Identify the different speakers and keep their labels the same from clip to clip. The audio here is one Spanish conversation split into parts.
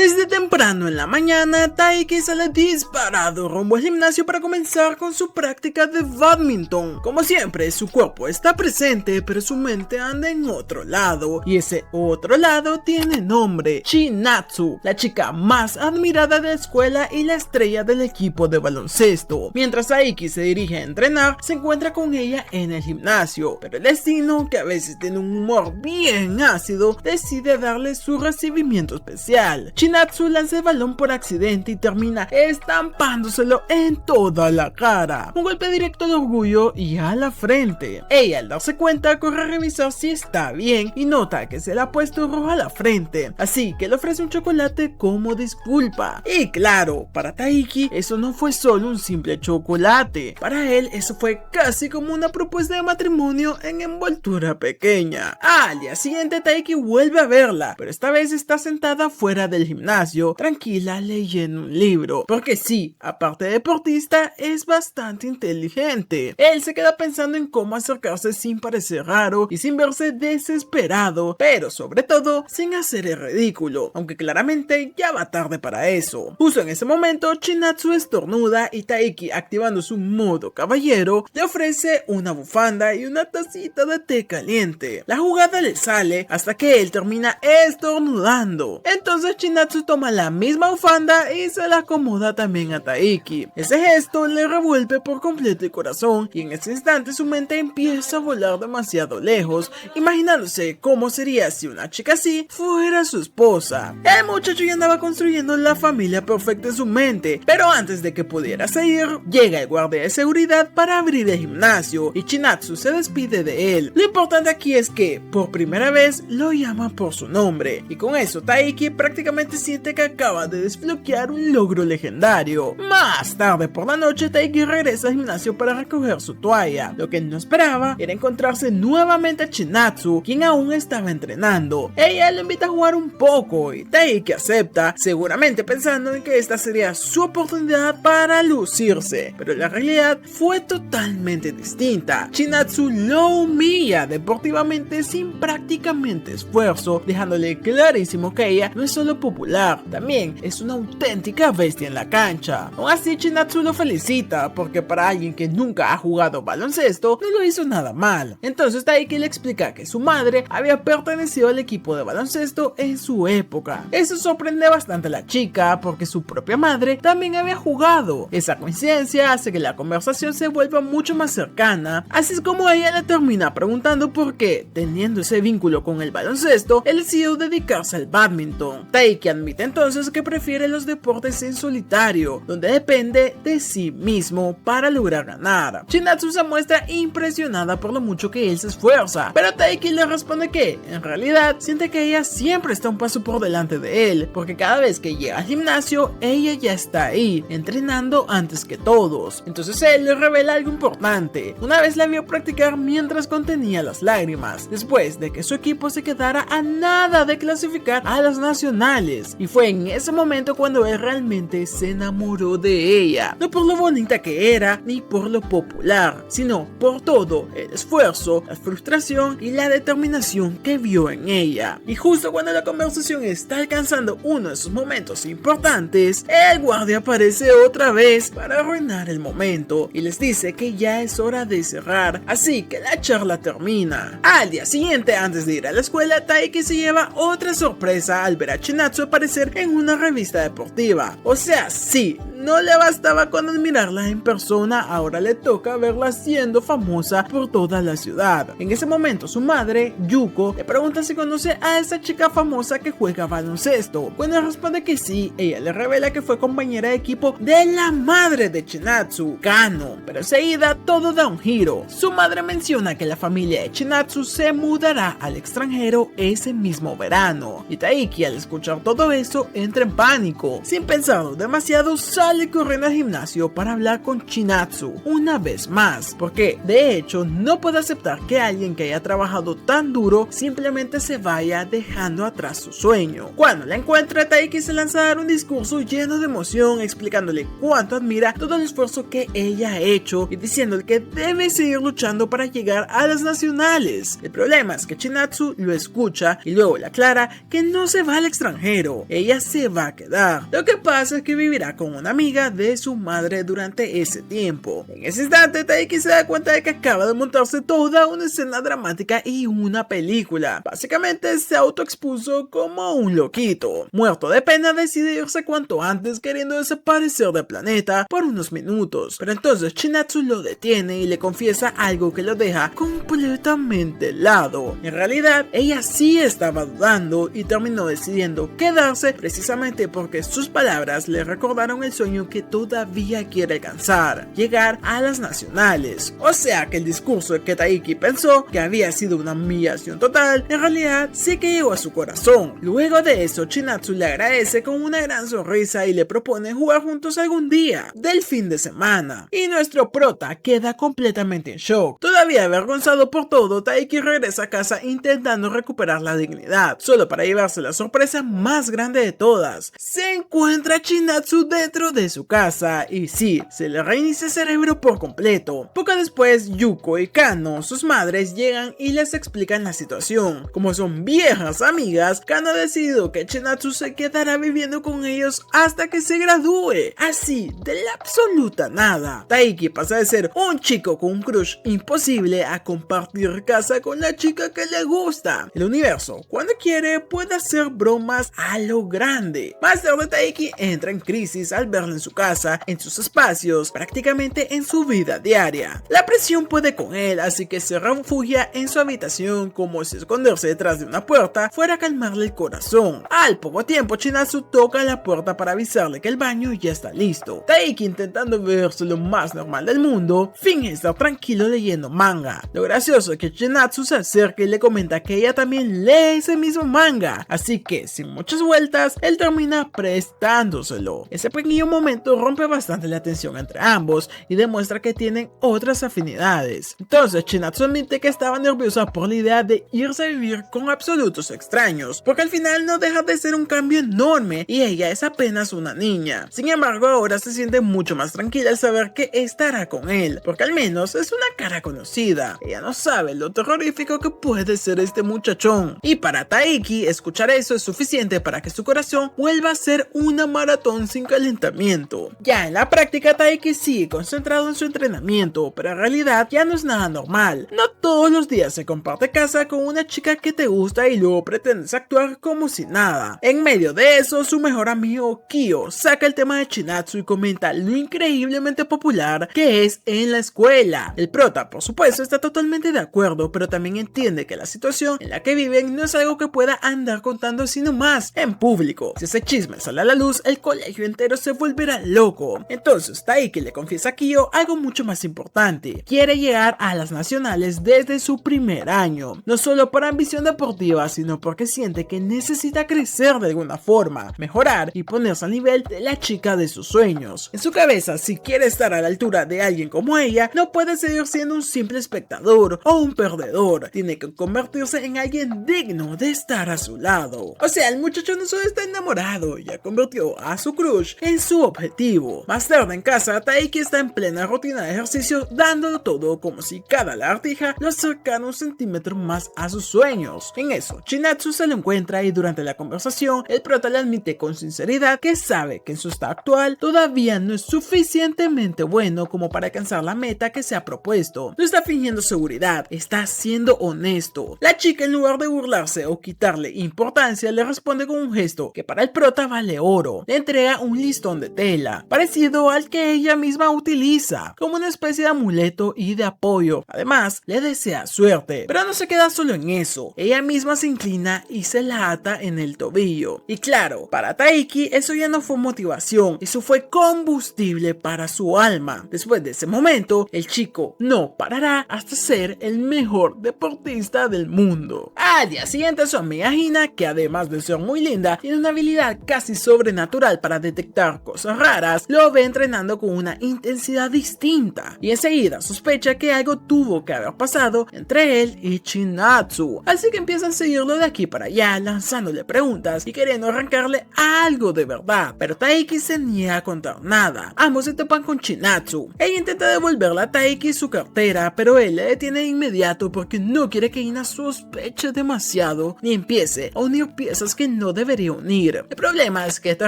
Speaker 1: Desde temprano en la mañana, Taiki sale disparado rumbo al gimnasio para comenzar con su práctica de badminton. Como siempre, su cuerpo está presente, pero su mente anda en otro lado, y ese otro lado tiene nombre: Chinatsu, la chica más admirada de la escuela y la estrella del equipo de baloncesto. Mientras Taiki se dirige a entrenar, se encuentra con ella en el gimnasio, pero el destino, que a veces tiene un humor bien ácido, decide darle su recibimiento especial. Chinatsu lanza el balón por accidente y termina estampándoselo en toda la cara. Un golpe directo al orgullo y a la frente. Ella, al darse cuenta, corre a revisar si está bien y nota que se le ha puesto roja la frente, así que le ofrece un chocolate como disculpa. Y claro, para Taiki eso no fue solo un simple chocolate. Para él eso fue casi como una propuesta de matrimonio en envoltura pequeña. Al día siguiente, Taiki vuelve a verla, pero esta vez está sentada fuera del gimnasio, tranquila, leyendo un libro, porque sí, aparte de deportista, es bastante inteligente. Él se queda pensando en cómo acercarse sin parecer raro y sin verse desesperado, pero sobre todo sin hacer el ridículo, aunque claramente ya va tarde para eso. Justo en ese momento, Chinatsu estornuda y Taiki, activando su modo caballero, le ofrece una bufanda y una tacita de té caliente. La jugada le sale hasta que él termina estornudando. Entonces Chinatsu toma la misma bufanda y se la acomoda también a Taiki. Ese gesto le revuelve por completo el corazón y en ese instante su mente empieza a volar demasiado lejos, imaginándose cómo sería si una chica así fuera su esposa. El muchacho ya andaba construyendo la familia perfecta en su mente, pero antes de que pudiera salir, llega el guardia de seguridad para abrir el gimnasio y Chinatsu se despide de él. Lo importante aquí es que, por primera vez, lo llama por su nombre, y con eso Taiki prácticamente siente que acaba de desbloquear un logro legendario. Más tarde por la noche, Taiki regresa al gimnasio para recoger su toalla. Lo que no esperaba era encontrarse nuevamente a Chinatsu, quien aún estaba entrenando. Ella lo invita a jugar un poco y Taiki acepta, seguramente pensando en que esta sería su oportunidad para lucirse, pero la realidad fue totalmente distinta. Chinatsu lo humilla deportivamente sin prácticamente esfuerzo, dejándole clarísimo que ella no es solo popular, también es una auténtica bestia en la cancha. Aún así, Chinatsu lo felicita porque para alguien que nunca ha jugado baloncesto no lo hizo nada mal. Entonces Taiki le explica que su madre había pertenecido al equipo de baloncesto en su época. Eso sorprende bastante a la chica porque su propia madre también había jugado. Esa coincidencia hace que la conversación se vuelva mucho más cercana, así es como ella le termina preguntando por qué, teniendo ese vínculo con el baloncesto, él decidió dedicarse al badminton. Taiki admite entonces que prefiere los deportes en solitario, donde depende de sí mismo para lograr ganar. Chinatsu se muestra impresionada por lo mucho que él se esfuerza, pero Taiki le responde que, en realidad, siente que ella siempre está un paso por delante de él, porque cada vez que llega al gimnasio, ella ya está ahí, entrenando antes que todos. Entonces él le revela algo importante. Una vez la vio practicar mientras contenía las lágrimas, después de que su equipo se quedara a nada de clasificar a las nacionales, y fue en ese momento cuando él realmente se enamoró de ella, no por lo bonita que era ni por lo popular, sino por todo el esfuerzo, la frustración y la determinación que vio en ella. Y justo cuando la conversación está alcanzando uno de sus momentos importantes, el guardia aparece otra vez para arruinar el momento y les dice que ya es hora de cerrar, así que la charla termina. Al día siguiente, antes de ir a la escuela, Taiki se lleva otra sorpresa al ver a Chinatsu aparecer en una revista deportiva. O sea, sí, no le bastaba con admirarla en persona, ahora le toca verla siendo famosa por toda la ciudad. En ese momento su madre, Yuko, le pregunta si conoce a esa chica famosa que juega baloncesto. Cuando responde que sí, ella le revela que fue compañera de equipo de la madre de Chinatsu, Kano. Pero enseguida todo da un giro. Su madre menciona que la familia de Chinatsu se mudará al extranjero ese mismo verano, y Taiki, al escuchar todo eso, entra en pánico. Sin pensarlo demasiado, sale sale corriendo al gimnasio para hablar con Chinatsu una vez más, porque de hecho no puede aceptar que alguien que haya trabajado tan duro simplemente se vaya dejando atrás su sueño. Cuando la encuentra, Taiki se lanza a dar un discurso lleno de emoción explicándole cuánto admira todo el esfuerzo que ella ha hecho y diciéndole que debe seguir luchando para llegar a las nacionales. El problema es que Chinatsu lo escucha y luego le aclara que no se va al extranjero, ella se va a quedar. Lo que pasa es que vivirá con una amiga de su madre durante ese tiempo. En ese instante, Taiki se da cuenta de que acaba de montarse toda una escena dramática y una película. Básicamente se autoexpuso como un loquito. Muerto de pena, decide irse cuanto antes, queriendo desaparecer del planeta por unos minutos. Pero entonces Chinatsu lo detiene y le confiesa algo que lo deja completamente helado. En realidad, ella sí estaba dudando y terminó decidiendo quedarse precisamente porque sus palabras le recordaron el sueño que todavía quiere alcanzar: llegar a las nacionales. O sea que el discurso que Taiki pensó que había sido una humillación total, en realidad sí que llegó a su corazón. Luego de eso, Chinatsu le agradece con una gran sonrisa y le propone jugar juntos algún día del fin de semana. Y nuestro prota queda completamente en shock. Todavía avergonzado por todo, Taiki regresa a casa intentando recuperar la dignidad, solo para llevarse la sorpresa más grande de todas. Se encuentra a Chinatsu dentro de su casa y sí, se le reinicia el cerebro por completo. Poco después, Yuko y Kano, sus madres, llegan y les explican la situación. Como son viejas amigas, Kano ha decidido que Chinatsu se quedará viviendo con ellos hasta que se gradúe. Así, de la absoluta nada, Taiki pasa de ser un chico con un crush imposible a compartir casa con la chica que le gusta. El universo, cuando quiere, puede hacer bromas a lo grande. Más tarde, Taiki entra en crisis al verla en su casa, en sus espacios, prácticamente en su vida diaria. La presión puede con él, así que se refugia en su habitación como si esconderse detrás de una puerta fuera a calmarle el corazón. Al poco tiempo, Chinatsu toca la puerta para avisarle que el baño ya está listo. Taiki, intentando verse lo más normal del mundo, finge estar tranquilo leyendo manga. Lo gracioso es que Chinatsu se acerca y le comenta que ella también lee ese mismo manga, así que sin muchas vueltas, él termina prestándoselo. Ese pequeño momento rompe bastante la tensión entre ambos y demuestra que tienen otras afinidades. Entonces Chinatsu admite que estaba nerviosa por la idea de irse a vivir con absolutos extraños, porque al final no deja de ser un cambio enorme y ella es apenas una niña. Sin embargo, ahora se siente mucho más tranquila al saber que estará con él, porque al menos es una cara conocida. Ella no sabe lo terrorífico que puede ser este muchachón. Y para Taiki, escuchar eso es suficiente para que su corazón vuelva a ser una maratón sin calentamiento. Ya en la práctica, Taiki sigue concentrado en su entrenamiento, pero en realidad ya no es nada normal. No todos los días se comparte casa con una chica que te gusta y luego pretendes actuar como si nada. En medio de eso, su mejor amigo Kyo saca el tema de Chinatsu y comenta lo increíblemente popular que es en la escuela. El prota, por supuesto, está totalmente de acuerdo, pero también entiende que la situación en la que viven no es algo que pueda andar contando sino más en público. Si ese chisme sale a la luz, el colegio entero se volverá loco. Entonces Taiki le confiesa a Kyo algo mucho más importante: quiere llegar a las nacionales desde su primer año, no solo por ambición deportiva, sino porque siente que necesita crecer de alguna forma, mejorar y ponerse al nivel de la chica de sus sueños. En su cabeza, si quiere estar a la altura de alguien como ella, no puede seguir siendo un simple espectador o un perdedor, tiene que convertirse en alguien digno de estar a su lado. O sea, el muchacho no solo está enamorado, ya convirtió a su crush en su objetivo. Más tarde en casa, Taiki está en plena rutina de ejercicio, dándolo todo como si cada lagartija lo acercara un centímetro más a sus sueños. En eso, Chinatsu se lo encuentra y durante la conversación, el prota le admite con sinceridad que sabe que en su estado actual todavía no es suficientemente bueno como para alcanzar la meta que se ha propuesto. No está fingiendo seguridad, está siendo honesto. La chica, en lugar de burlarse o quitarle importancia, le responde con un gesto que para el prota vale oro. Le entrega un listón de tela, parecido al que ella misma utiliza, como una especie de amuleto y de apoyo. Además, le desea suerte, pero no se queda solo en eso. Ella misma se inclina y se la ata en el tobillo. Y claro, para Taiki eso ya no fue motivación, eso fue combustible para su alma. Después de ese momento, el chico no parará hasta ser el mejor deportista del mundo. Al día siguiente, su amiga Hina, que además de ser muy linda, tiene una habilidad casi sobrenatural para detectar cosas cosas raras, lo ve entrenando con una intensidad distinta y enseguida sospecha que algo tuvo que haber pasado entre él y Chinatsu, así que empieza a seguirlo de aquí para allá, lanzándole preguntas y queriendo arrancarle algo de verdad, pero Taiki se niega a contar nada. Ambos se topan con Chinatsu. Ella intenta devolverle a Taiki su cartera, pero él le detiene de inmediato porque no quiere que Hina sospeche demasiado ni empiece a unir piezas que no debería unir. El problema es que esta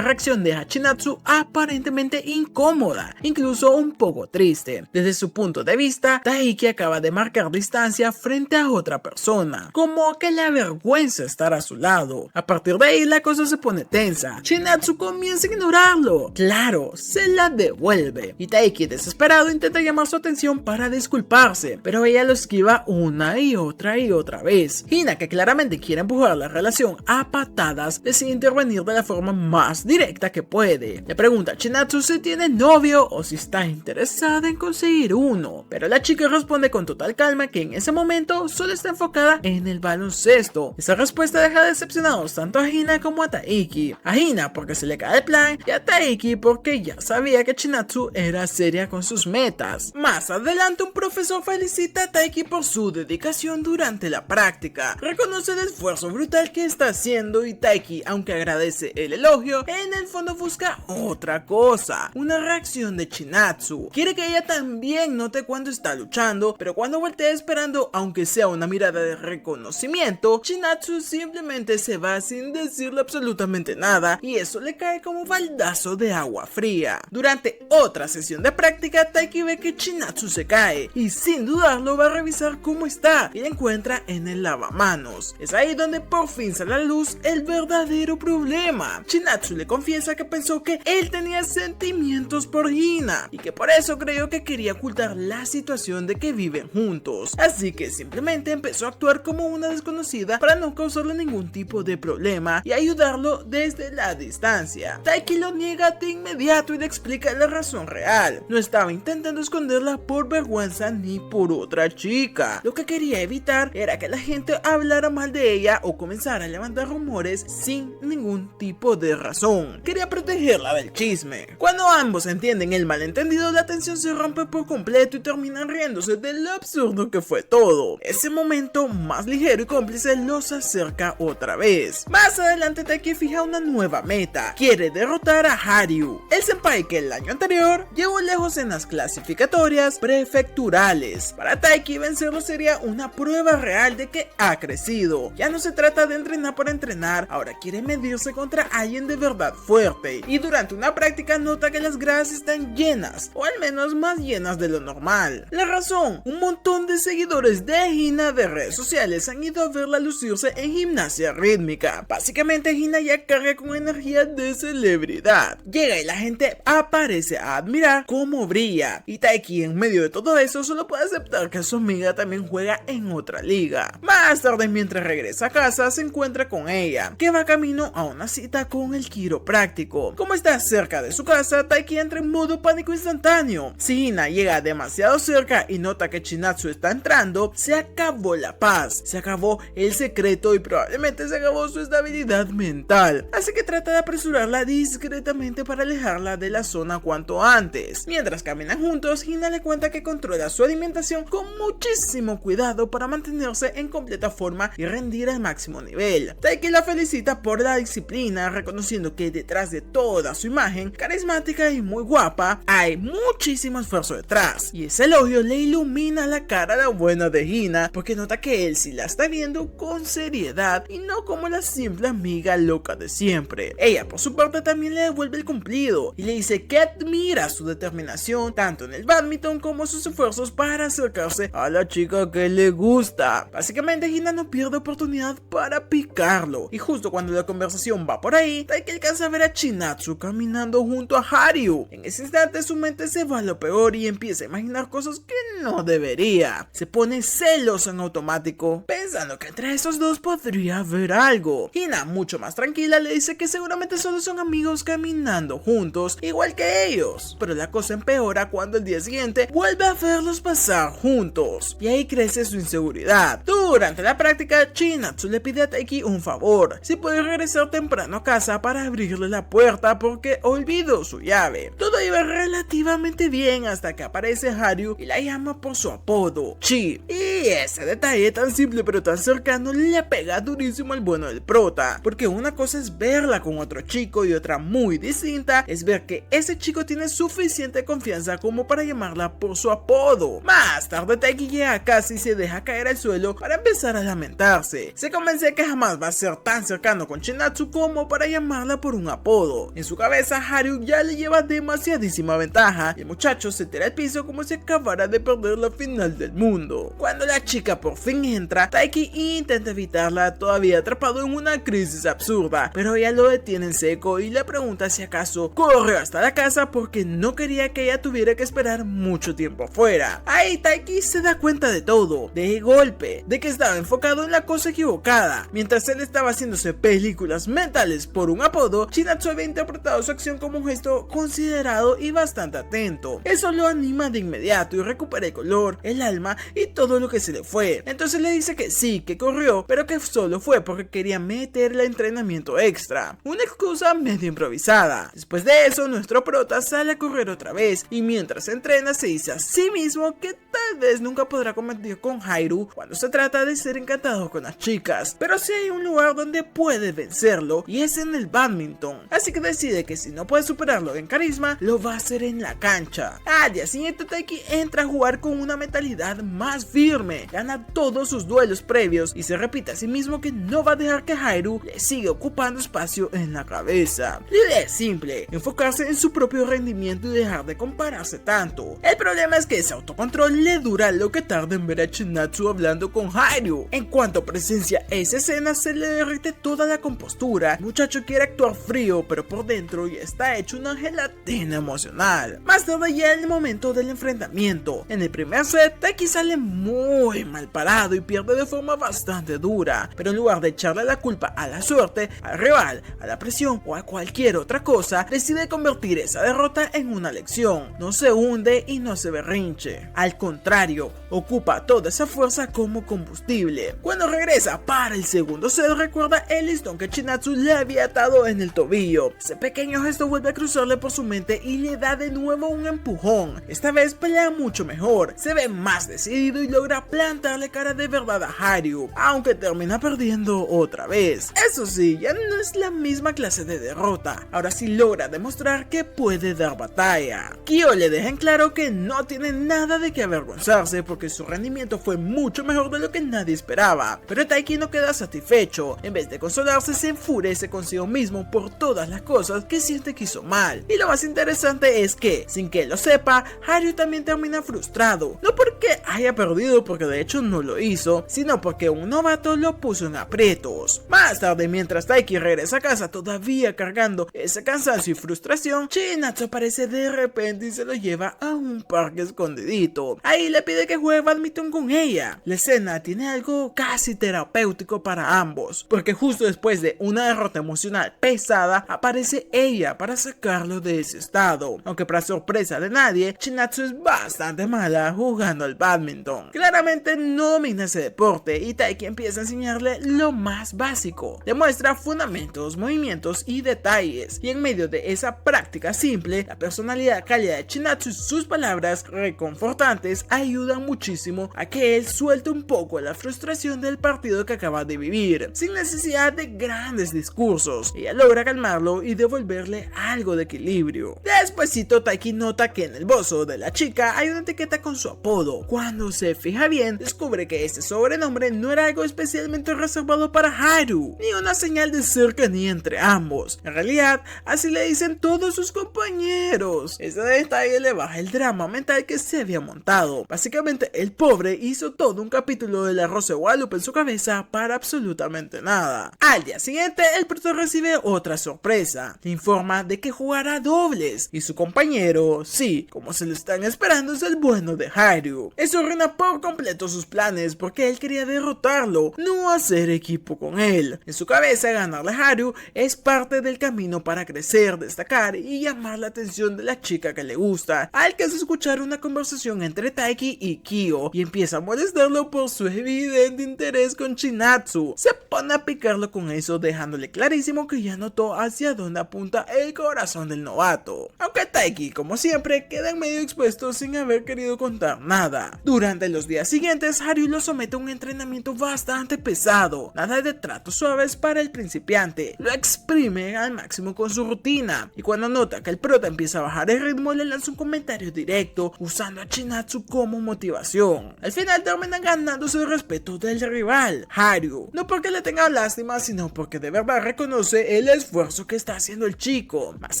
Speaker 1: reacción deja a Chinatsu aparentemente incómoda, incluso un poco triste. Desde su punto de vista, Taiki acaba de marcar distancia frente a otra persona, como que le avergüenza estar a su lado. A partir de ahí la cosa se pone tensa. Chinatsu comienza a ignorarlo. Claro, se la devuelve y Taiki, desesperado, intenta llamar su atención para disculparse, pero ella lo esquiva una y otra vez. Hina, que claramente quiere empujar la relación a patadas, decide intervenir de la forma más directa que puede. Le pregunta a Chinatsu si tiene novio o si está interesada en conseguir uno, pero la chica responde con total calma que en ese momento solo está enfocada en el baloncesto. Esa respuesta deja decepcionados tanto a Hina como a Taiki. A Hina porque se le cae el plan y a Taiki porque ya sabía que Chinatsu era seria con sus metas. Más adelante, un profesor felicita a Taiki por su dedicación durante la práctica. Reconoce el esfuerzo brutal que está haciendo y Taiki, aunque agradece el elogio, en el fondo busca otra cosa, una reacción de Chinatsu. Quiere que ella también note cuando está luchando, pero cuando voltea esperando, aunque sea una mirada de reconocimiento, Chinatsu simplemente se va sin decirle absolutamente nada y eso le cae como baldazo de agua fría. Durante otra sesión de práctica, Taiki ve que Chinatsu se cae y sin dudarlo va a revisar cómo está y la encuentra en el lavamanos. Es ahí donde por fin sale a la luz el verdadero problema. Chinatsu le confiesa que pensó que él tenía sentimientos por Hina y que por eso creyó que quería ocultar la situación de que viven juntos, así que simplemente empezó a actuar como una desconocida para no causarle ningún tipo de problema y ayudarlo desde la distancia. Taiki lo niega de inmediato y le explica la razón real. No estaba intentando esconderla por vergüenza ni por otra chica. Lo que quería evitar era que la gente hablara mal de ella o comenzara a levantar rumores sin ningún tipo de razón. Quería protegerla del chisme. Cuando ambos entienden el malentendido, la tensión se rompe por completo y terminan riéndose de lo absurdo que fue todo. Ese momento más ligero y cómplice los acerca otra vez. Más adelante, Taiki fija una nueva meta. Quiere derrotar a Haryu, el senpai que el año anterior llevó lejos en las clasificatorias prefecturales. Para Taiki, vencerlo sería una prueba real de que ha crecido. Ya no se trata de entrenar por entrenar, ahora quiere medirse contra alguien de verdad fuerte. Y durante una práctica nota que las gradas están llenas, o al menos más llenas de lo normal. La razón: un montón de seguidores de Hina de redes sociales han ido a verla lucirse en gimnasia rítmica. Básicamente Hina ya carga con energía de celebridad. Llega y la gente aparece a admirar cómo brilla. Y Taiki, en medio de todo eso, solo puede aceptar que su amiga también juega en otra liga. Más tarde, mientras regresa a casa, se encuentra con ella, que va camino a una cita con el quiropráctico. Como está cerca de su casa, Taiki entra en modo pánico instantáneo. Si Hina llega demasiado cerca y nota que Chinatsu está entrando, se acabó la paz, se acabó el secreto y probablemente se acabó su estabilidad mental. Así que trata de apresurarla discretamente para alejarla de la zona cuanto antes. Mientras caminan juntos, Hina le cuenta que controla su alimentación con muchísimo cuidado para mantenerse en completa forma y rendir al máximo nivel. Taiki la felicita por la disciplina, reconociendo que detrás de toda su imagen carismática y muy guapa hay muchísimo esfuerzo detrás, y ese elogio le ilumina la cara a la buena de Hina porque nota que él sí la está viendo con seriedad y no como la simple amiga loca de siempre. Ella por su parte también le devuelve el cumplido y le dice que admira su determinación tanto en el badminton como sus esfuerzos para acercarse a la chica que le gusta. Básicamente Hina no pierde oportunidad para picarlo, y justo cuando la conversación va por ahí, Taiki alcanza a ver a Chinatsu caminando junto a Haryu. En ese instante su mente se va a lo peor y empieza a imaginar cosas que no debería. Se pone celoso en automático, pensando que entre esos dos podría haber algo. Hina, mucho más tranquila, le dice que seguramente solo son amigos caminando juntos, igual que ellos. Pero la cosa empeora cuando el día siguiente vuelve a verlos pasar juntos, y ahí crece su inseguridad. Durante la práctica, Chinatsu le pide a Taiki un favor: si puede regresar temprano a casa para abrirle la puerta porque olvidó su llave. Todo iba relativamente bien hasta que aparece Haru y la llama por su apodo, Chi. Y ese detalle tan simple pero tan cercano le pega durísimo al bueno del prota, porque una cosa es verla con otro chico y otra muy distinta es ver que ese chico tiene suficiente confianza como para llamarla por su apodo. Más tarde Taiki llega a casa y se deja caer al suelo para empezar a lamentarse. Se convence de que jamás va a ser tan cercano con Chinatsu como para llamarla por un apodo. En su cabeza Haru ya le lleva demasiadísima ventaja y el muchacho se tira al piso como si acabara de perder la final del mundo. Cuando la chica por fin entra, Taiki intenta evitarla, todavía atrapado en una crisis absurda, pero ella lo detiene en seco y le pregunta si acaso corrió hasta la casa porque no quería que ella tuviera que esperar mucho tiempo afuera. Ahí Taiki se da cuenta de todo, de golpe, de que estaba enfocado en la cosa equivocada. Mientras él estaba haciéndose películas mentales por un apodo, Chinatsu había interpretado su acción como un gesto considerado y bastante atento. Eso lo anima de inmediato y recupera el color, el alma y todo lo que se le fue. Entonces le dice que sí, que corrió, pero que solo fue porque quería meterle a entrenamiento extra. Una excusa medio improvisada. Después de eso, nuestro prota sale a correr otra vez y mientras entrena se dice a sí mismo que tal vez nunca podrá competir con Haru cuando se trata de ser encantado con las chicas, pero sí hay un lugar donde puede vencerlo y es en el badminton. Así que decide que si no puede superarlo en carisma, lo va a hacer en la cancha. Al día siguiente Taiki entra a jugar con una mentalidad más firme, gana todos sus duelos previos y se repite a sí mismo que no va a dejar que Haru le siga ocupando espacio en la cabeza. La idea es simple, enfocarse en su propio rendimiento y dejar de compararse tanto. El problema es que ese autocontrol le dura lo que tarda en ver a Chinatsu hablando con Haru. En cuanto presencia esa escena se le derrite toda la compostura. El muchacho quiere actuar frío, pero por dentro ya está hecho una gelatina emocional. Más tarde ya el momento del enfrentamiento. En el primer set, Taiki sale muy mal parado y pierde de forma bastante dura, pero en lugar de echarle la culpa a la suerte, al rival, a la presión o a cualquier otra cosa, decide convertir esa derrota en una lección. No se hunde y no se berrinche. Al contrario, ocupa toda esa fuerza como combustible. Cuando regresa para el segundo set, recuerda el listón que Chinatsu le había atado en el tobillo. Ese pequeño gesto vuelve a cruzarle por su mente y le da de nuevo un empujón. Esta vez pelea mucho mejor, se ve más decidido y logra plantarle cara de verdad a Haru, aunque termina perdiendo otra vez. Eso sí, ya no es la misma clase de derrota, ahora sí logra demostrar que puede dar batalla. Kyo le deja en claro que no tiene nada de qué avergonzarse porque su rendimiento fue mucho mejor de lo que nadie esperaba, pero Taiki no queda satisfecho. En vez de consolarse, se enfurece consigo mismo por todas las cosas que siente que hizo mal. Y lo más interesante es que, sin que él lo sepa, Haru también termina frustrado, no porque haya perdido, porque de hecho no lo hizo, sino porque un novato lo puso en aprietos. Más tarde, mientras Taiki regresa a casa todavía cargando ese cansancio y frustración, Chinatsu aparece de repente y se lo lleva a un parque escondidito. Ahí le pide que juegue badminton con ella. La escena tiene algo casi terapéutico para ambos, porque justo después de una derrota emocional pesada, aparece ella para sacarlo de ese estado. Aunque para sorpresa de nadie, Chinatsu es bastante mala jugando al badminton. Claramente no domina ese deporte y Taiki empieza a enseñarle lo más básico. Demuestra fundamentos, movimientos y detalles, y en medio de esa práctica simple, la personalidad cálida de Chinatsu y sus palabras reconfortantes ayudan muchísimo a que él suelte un poco la frustración del partido que acaba de vivir, sin necesidad de grandes discursos. Ella logra calmarlo y devolverle algo de equilibrio. Despuésito, Taiki nota que en el bozo de la chica hay una etiqueta con su apodo. Cuando se fija bien, descubre que este sobrenombre no era algo especialmente reservado para Haru, ni una señal de cercanía entre ambos. En realidad, así le dicen todos sus compañeros. Ese detalle le baja el drama mental que se había montado. Básicamente, el pobre hizo todo un capítulo de La Rosa de Guadalupe en su cabeza para absolutamente nada. Al día siguiente, el prota recibe otra sorpresa. Le informa de que jugará dobles y su compañero, sí, como se lo están esperando, es el bueno de Haru. Eso arruina por completo sus planes porque él quería derrotarlo, no hacer equipo con él. En su cabeza, ganarle a Haru es parte del camino para crecer, destacar y llamar la atención de la chica que le gusta. Alcanza a escuchar una conversación entre Taiki y Kyo y empieza a molestarlo por su evidente interés con Chinatsu. Se pone a picarlo con eso, dejándole clarísimo que ya notó hacia dónde apunta el corazón del novato. Aunque Taiki, como siempre, queda en medio expuesto sin haber querido contar nada. Durante los días siguientes, Haru lo somete a un entrenamiento bastante pesado, nada de tratos suaves para el principiante, lo exprime al máximo con su rutina, y cuando nota que el prota empieza a bajar el ritmo, le lanza un comentario directo usando a Chinatsu como motivación. Al final terminan ganándose el respeto del rival, Haru, no porque le tenga lástima, sino porque de verdad reconoce el esfuerzo que está haciendo el chico. Más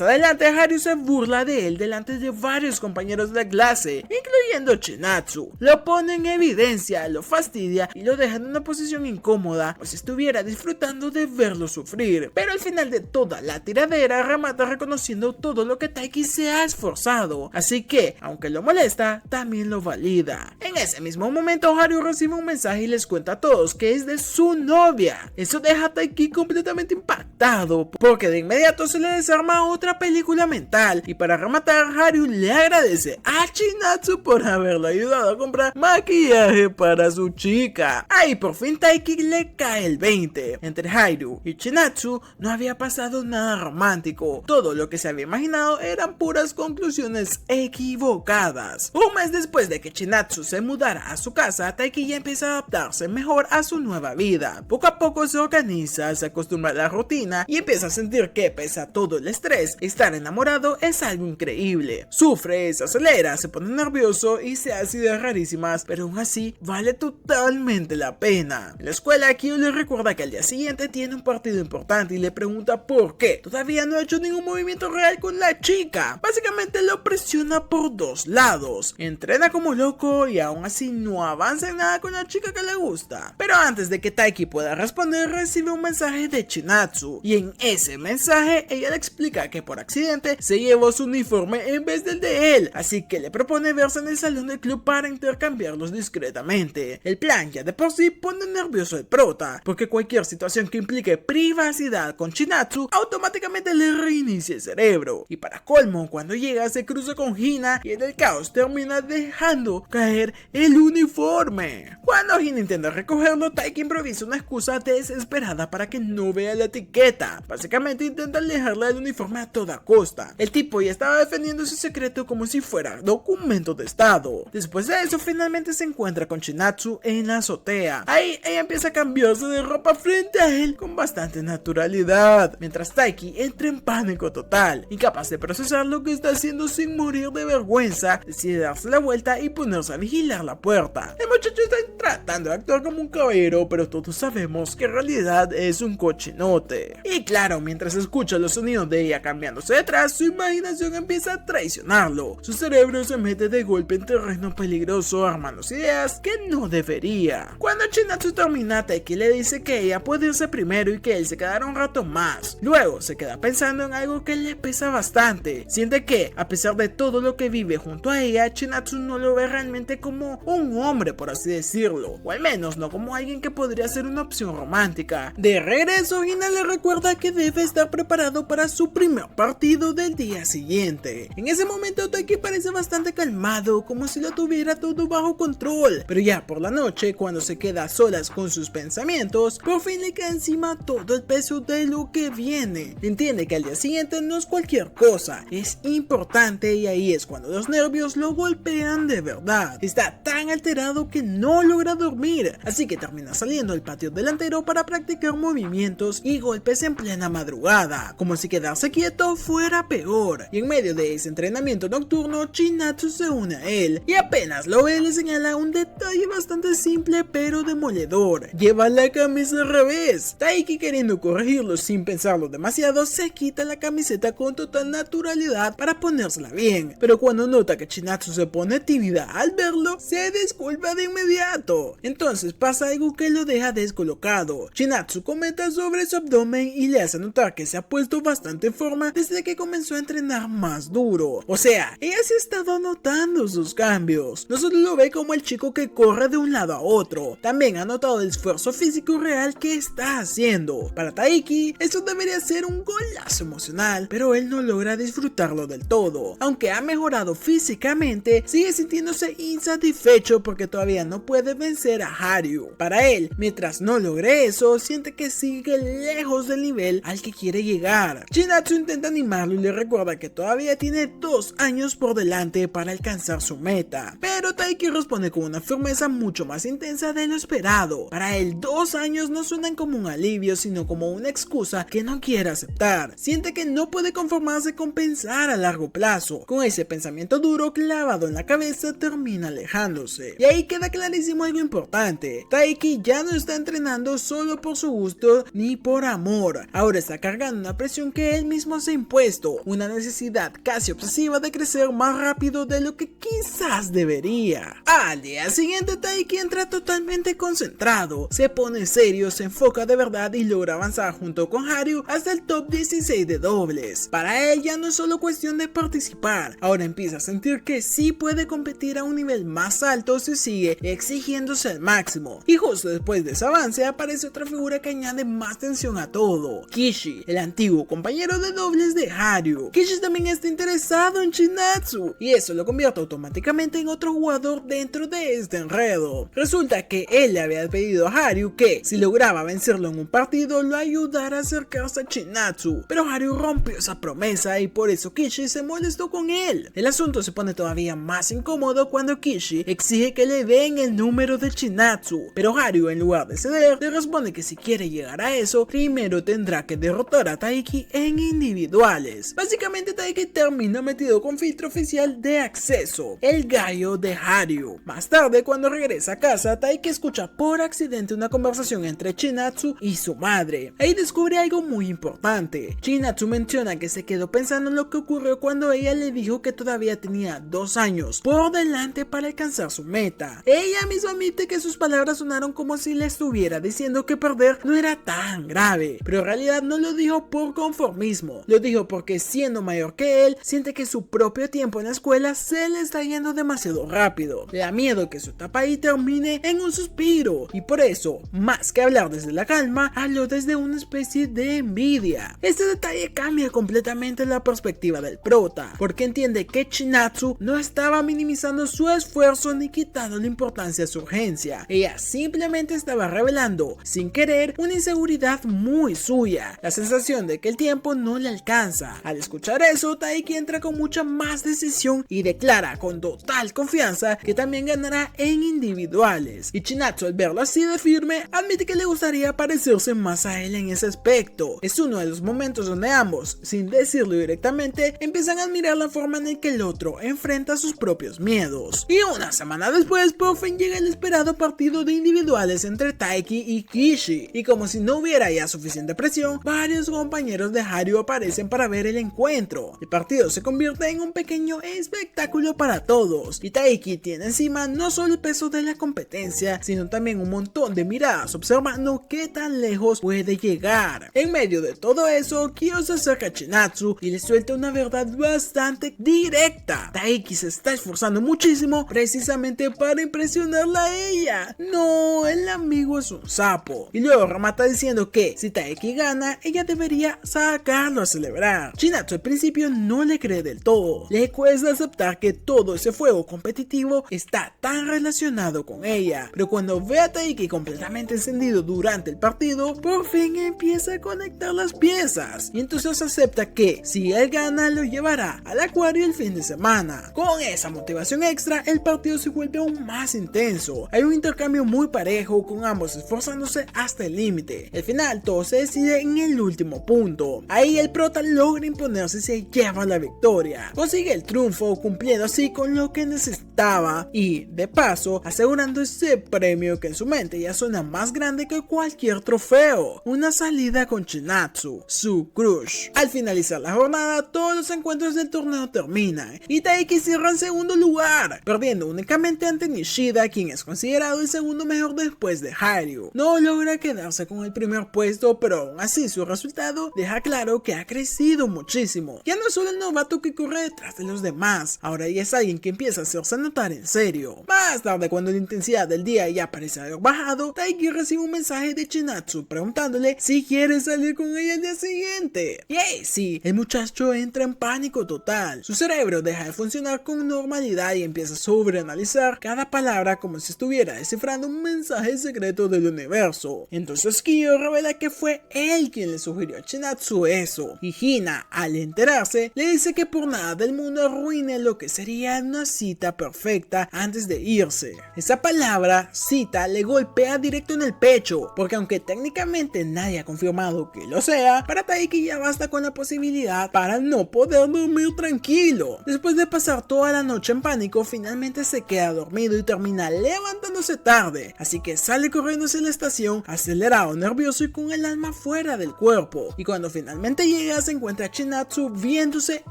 Speaker 1: adelante, Haru se burla de él delante de varios compañeros de la clase, incluyendo Chinatsu. Lo pone en evidencia, lo fastidia y lo deja en una posición incómoda, como si estuviera disfrutando de verlo sufrir. Pero al final de toda la tiradera, remata reconociendo todo lo que Taiki se ha esforzado, así que, aunque lo molesta, también lo valida. En ese mismo momento, Haru recibe un mensaje y les cuenta a todos que es de su novia. Eso deja a Taiki completamente impactado, porque de inmediato se le desarma otra película mental, y para rematar, Haru le agradece a Chinatsu por haberlo ayudado a comprar maquillaje para su chica. Ahí por fin Taiki le cae el 20. Entre Haru y Chinatsu no había pasado nada romántico. Todo lo que se había imaginado eran puras conclusiones equivocadas. Un mes después de que Chinatsu se mudara a su casa, Taiki ya empieza a adaptarse mejor a su nueva vida. Poco a poco se organiza, se acostumbra a la rutina y empieza a sentir que, pese a todo el estrés, estar enamorado es algo increíble. Sufre, se acelera, se pone nervioso y se hace ideas rarísimas, pero aún así vale totalmente la pena. En la escuela, Kyo le recuerda que al día siguiente tiene un partido importante y le pregunta por qué todavía no ha hecho ningún movimiento real con la chica. Básicamente lo presiona por dos lados. Entrena como loco y aún así no avanza en nada con la chica que le gusta. Pero antes de que Taiki pueda responder, recibe un mensaje de Chinatsu, y en ese mensaje ella le explica que por accidente se llevó su uniforme en vez del de él, así que le propone verse en el salón del club para intercambiarlos discretamente. El plan ya de por sí pone nervioso al prota, porque cualquier situación que implique privacidad con Chinatsu automáticamente le reinicia el cerebro. Y para colmo, cuando llega se cruza con Hina y en el caos termina dejando caer el uniforme. Cuando Hina intenta recogerlo, Taiki improvisa una excusa desesperada para que no vea la etiqueta. Básicamente intenta alejarla del uniforme a toda costa. El tipo ya estaba defendiendo su secreto como si fuera documento de estado. Después de eso, finalmente se encuentra con Chinatsu en la azotea. Ahí ella empieza a cambiarse de ropa frente a él con bastante naturalidad, mientras Taiki entra en pánico total. Incapaz de procesar lo que está haciendo sin morir de vergüenza, decide darse la vuelta y ponerse a vigilar la puerta. El muchacho está tratando de actuar como un caballero, pero todos sabemos que en realidad es un cochinote. Y claro, mientras escucha los sonidos de ella cambiándose detrás, su imaginación empieza a traicionarlo. Su cerebro se mete de golpe en terreno peligroso, armando ideas que no debería. Cuando Chinatsu termina, Taiki le dice que ella puede irse primero y que él se quedará un rato más. Luego se queda pensando en algo que le pesa bastante. Siente que, a pesar de todo lo que vive junto a ella, Chinatsu no lo ve realmente como un hombre, por así decirlo, o al menos no como alguien que podría ser una opción romántica. De regreso, Hina le recuerda que debe estar preparado para su primer partido del día siguiente. En ese momento, Taiki parece bastante calmado, como si lo tuviera todo bajo control, pero ya por la noche, cuando se queda a solas con sus pensamientos, por fin le cae encima todo el peso de lo que viene. Entiende que al día siguiente no es cualquier cosa, es importante, y ahí es cuando los nervios lo golpean de verdad. Está tan alterado que no logra dormir, así que termina saliendo al patio delantero para practicar movimientos y golpes en plena madrugada, como si quedarse quieto fuera peor. Y en medio de ese entrenamiento nocturno, Chinatsu se une a él, y apenas lo ve le señala un detalle bastante simple pero demoledor: lleva la camisa al revés. Taiki, queriendo corregirlo sin pensarlo demasiado, se quita la camiseta con total naturalidad para ponérsela bien, pero cuando nota que Chinatsu se pone tímida al verlo, se disculpa de inmediato. Entonces pasa algo que lo deja descolocado. Chinatsu comenta sobre su abdomen y le hace notar que se ha puesto bastante en forma desde que comenzó a entrenar más duro. O sea, ella se ha estado notando sus cambios. No solo lo ve como el chico que corre de un lado a otro, también ha notado el esfuerzo físico real que está haciendo. Para Taiki, eso debería ser un golazo emocional, pero él no logra disfrutarlo del todo. Aunque ha mejorado físicamente, sigue sintiéndose insatisfecho porque todavía no puede vencer a Haru. Para él, mientras no logre eso, siente que sigue lejos del nivel al que quiere llegar. Chinatsu intenta animarlo y le recuerda que todavía tiene 2 años por delante para alcanzar su meta, pero Taiki responde con una firmeza mucho más intensa de lo esperado. Para él 2 años no suenan como un alivio, sino como una excusa que no quiere aceptar. Siente que no puede conformarse con pensar a largo plazo. Con ese pensamiento duro clavado en la cabeza termina alejándose. Y ahí queda clarísimo algo importante: Taiki ya no está entrenando solo por su gusto ni por amor. Ahora está cargando una presión que él mismo se ha impuesto, una necesidad casi obsesiva de crecer más rápido de lo que quizás debería. Al día siguiente Taiki entra totalmente concentrado, se pone serio, se enfoca de verdad y logra avanzar junto con Haru hasta el top 16 de dobles. Para él ya no es solo cuestión de participar, ahora empieza a sentir que sí puede competir a un nivel más alto si sigue exigiéndose al máximo. Y justo después de ese avance aparece otra figura que añade más tensión a todo: Kishi, el antiguo compañero de dobles de Haru. Kishi también está interesado en Chinatsu y eso lo convierte automáticamente en otro jugador dentro de este enredo. Resulta que él le había pedido a Haru que si lograba vencerlo en un partido lo ayudara a acercarse a Chinatsu, pero Haru rompió esa promesa y por eso Kishi se molestó con él. El asunto se pone todavía más incómodo cuando Kishi exige que le den el número de Chinatsu, pero Haru, en lugar de ceder, le responde que si quiere llegar a eso, primero tendrá que derrotar a Taiki en individuales. Básicamente Taiki termina metido con filtro oficial de acceso, el gallo de Haru. Más tarde, cuando regresa a casa, Taiki escucha por accidente una conversación entre Chinatsu y su madre. Ahí descubre algo muy importante. Chinatsu menciona que se quedó pensando en lo que ocurrió cuando ella le dijo que todavía tenía 2 años por delante para alcanzar su meta. Ella misma admite que sus palabras sonaron como si le estuviera diciendo que perder no era tan grave, pero en realidad no lo dijo por conformismo, lo dijo porque siendo mayor que él, siente que su propio tiempo en la escuela se le está yendo demasiado rápido. Le da miedo que su etapa ahí termine en un suspiro, y por eso, más que hablar desde la calma, habló desde una especie de envidia. Este detalle cambia completamente la perspectiva del prota, porque entiende que Chinatsu no estaba minimizando su esfuerzo ni quitando la importancia a su urgencia. Ella simplemente estaba revelando, sin querer, una inseguridad muy suya, la sensación de que el tiempo no le alcanza. Al escuchar eso, Taiki entra con mucha más decisión y declara con total confianza que también ganará en individuales. Y Chinatsu, al verlo así de firme, admite que le gustaría parecerse más a él en ese aspecto. Es uno de los momentos donde ambos, sin decirlo directamente, empiezan a admirar la forma en la que el otro enfrenta sus propios miedos. Y una semana después, por fin llega el esperado partido de individuales entre Taiki y Kishi, y como si no hubiera ya suficiente presión, varios compañeros de Haru aparecen para ver el encuentro. El partido se convierte en un pequeño espectáculo para todos, y Taiki tiene encima no solo el peso de la competencia, sino también un montón de miradas observando qué tan lejos puede llegar. En medio de todo eso, Kyo se acerca a Chinatsu y le suelta una verdad bastante directa. Taiki se está esforzando muchísimo precisamente para impresionarla a ella. No, el amigo es un sapo. Y luego remata diciendo que si Taiki gana, ella debería sacarlo a celebrar. Chinatsu al principio no le cree del todo. Le cuesta aceptar que todo ese fuego competitivo está tan relacionado con ella. Pero cuando ve a Taiki completamente encendido durante el partido, por fin empieza a conectar las piezas. Y entonces acepta que si él gana, lo llevará al acuario el fin de semana. Con esa motivación extra, el partido se vuelve aún más intenso. Hay un intercambio muy parejo, con ambos esforzándose hasta el límite. Al final, todo se decide en el último punto. Ahí el prota logra imponerse y se lleva la victoria. Consigue el triunfo, cumpliendo así con lo que necesitaba y, de paso, asegurando ese premio que en su mente ya suena más grande que cualquier trofeo: una salida con Chinatsu, su crush. Al finalizar la jornada, todos los encuentros del torneo terminan y Taiki cierra en segundo lugar, perdiendo únicamente ante Nishida, quien es considerado el segundo mejor después de Haru. No logra quedarse con el primer puesto, pero aún así su resultado deja claro que ha crecido muchísimo. Ya no es solo el novato que corre detrás de los demás, ahora ya es alguien que empieza a hacerse notar en serio. Más tarde, cuando la intensidad del día ya parece haber bajado, Taiki recibe un mensaje de Chinatsu preguntándole si quiere salir con ella el día siguiente. Y ahí sí, el muchacho entra en pánico total. Su cerebro deja de funcionar con normalidad y empieza a sobreanalizar cada palabra como si estuviera descifrando un mensaje secreto del universo. Entonces Kyo revela que fue él quien le sugirió a Chinatsu todo eso. Y Hina, al enterarse, le dice que por nada del mundo arruine lo que sería una cita perfecta antes de irse. Esa palabra, cita, le golpea directo en el pecho, porque aunque técnicamente nadie ha confirmado que lo sea, para Taiki ya basta con la posibilidad para no poder dormir tranquilo. Después de pasar toda la noche en pánico, finalmente se queda dormido y termina levantándose tarde, así que sale corriendo hacia la estación, acelerado, nervioso y con el alma fuera del cuerpo. Y cuando finalmente llega, se encuentra a Chinatsu viéndose